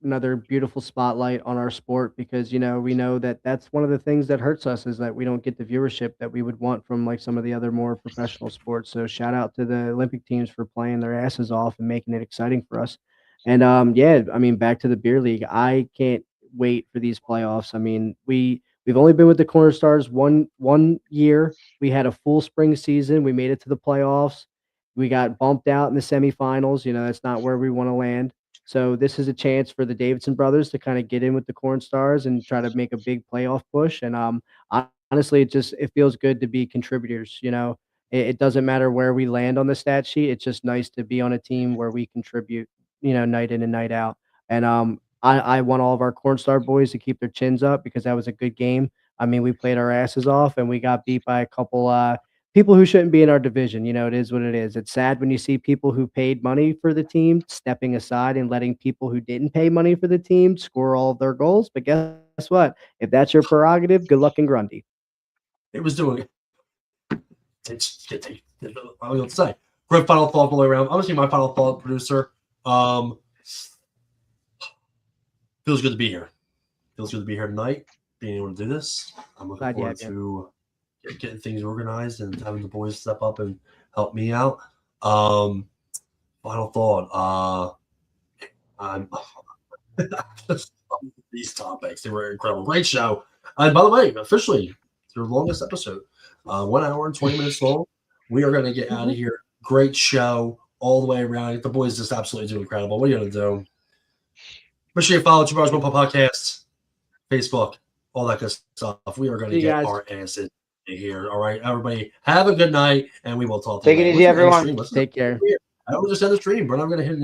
beautiful spotlight on our sport. Because we know that that's one of the things that hurts us is that we don't get the viewership that we would want from like some of the other more professional sports. So shout out to the Olympic teams for playing their asses off and making it exciting for us. And I mean, back to the beer league. I can't wait for these playoffs. I mean, we've only been with the Corner Stars one year. We had a full spring season. We made it to the playoffs. We got bumped out in the semifinals. That's not where we want to land. So this is a chance for the Davidson brothers to kind of get in with the Corn Stars and try to make a big playoff push. And honestly, it feels good to be contributors. It doesn't matter where we land on the stat sheet. It's just nice to be on a team where we contribute, night in and night out. And I want all of our Corn Star boys to keep their chins up because that was a good game. I mean, we played our asses off and we got beat by a couple people who shouldn't be in our division. It is what it is. It's sad when you see people who paid money for the team stepping aside and letting people who didn't pay money for the team score all of their goals. But guess what? If that's your prerogative, good luck in Grundy. It was doing it. I was going to say. Great final thought all the way around. I'm going to say my final thought, producer. Feels good to be here. Feels good to be here tonight, being able to do this. I'm looking forward to getting things organized and having the boys step up and help me out. Final thought. I'm these topics. They were incredible. Great show. And by the way, officially, their longest episode, 1 hour and 20 minutes long. We are going to get out of here. Great show all the way around. The boys just absolutely do incredible. What are you going to do? Make sure you follow Jabbar's One Podcast, Facebook, all that good stuff. We are going to get our asses here. All right, everybody, have a good night, and we will talk to you. Take it easy, everyone. Take care. I will just end the stream, but I'm going to hit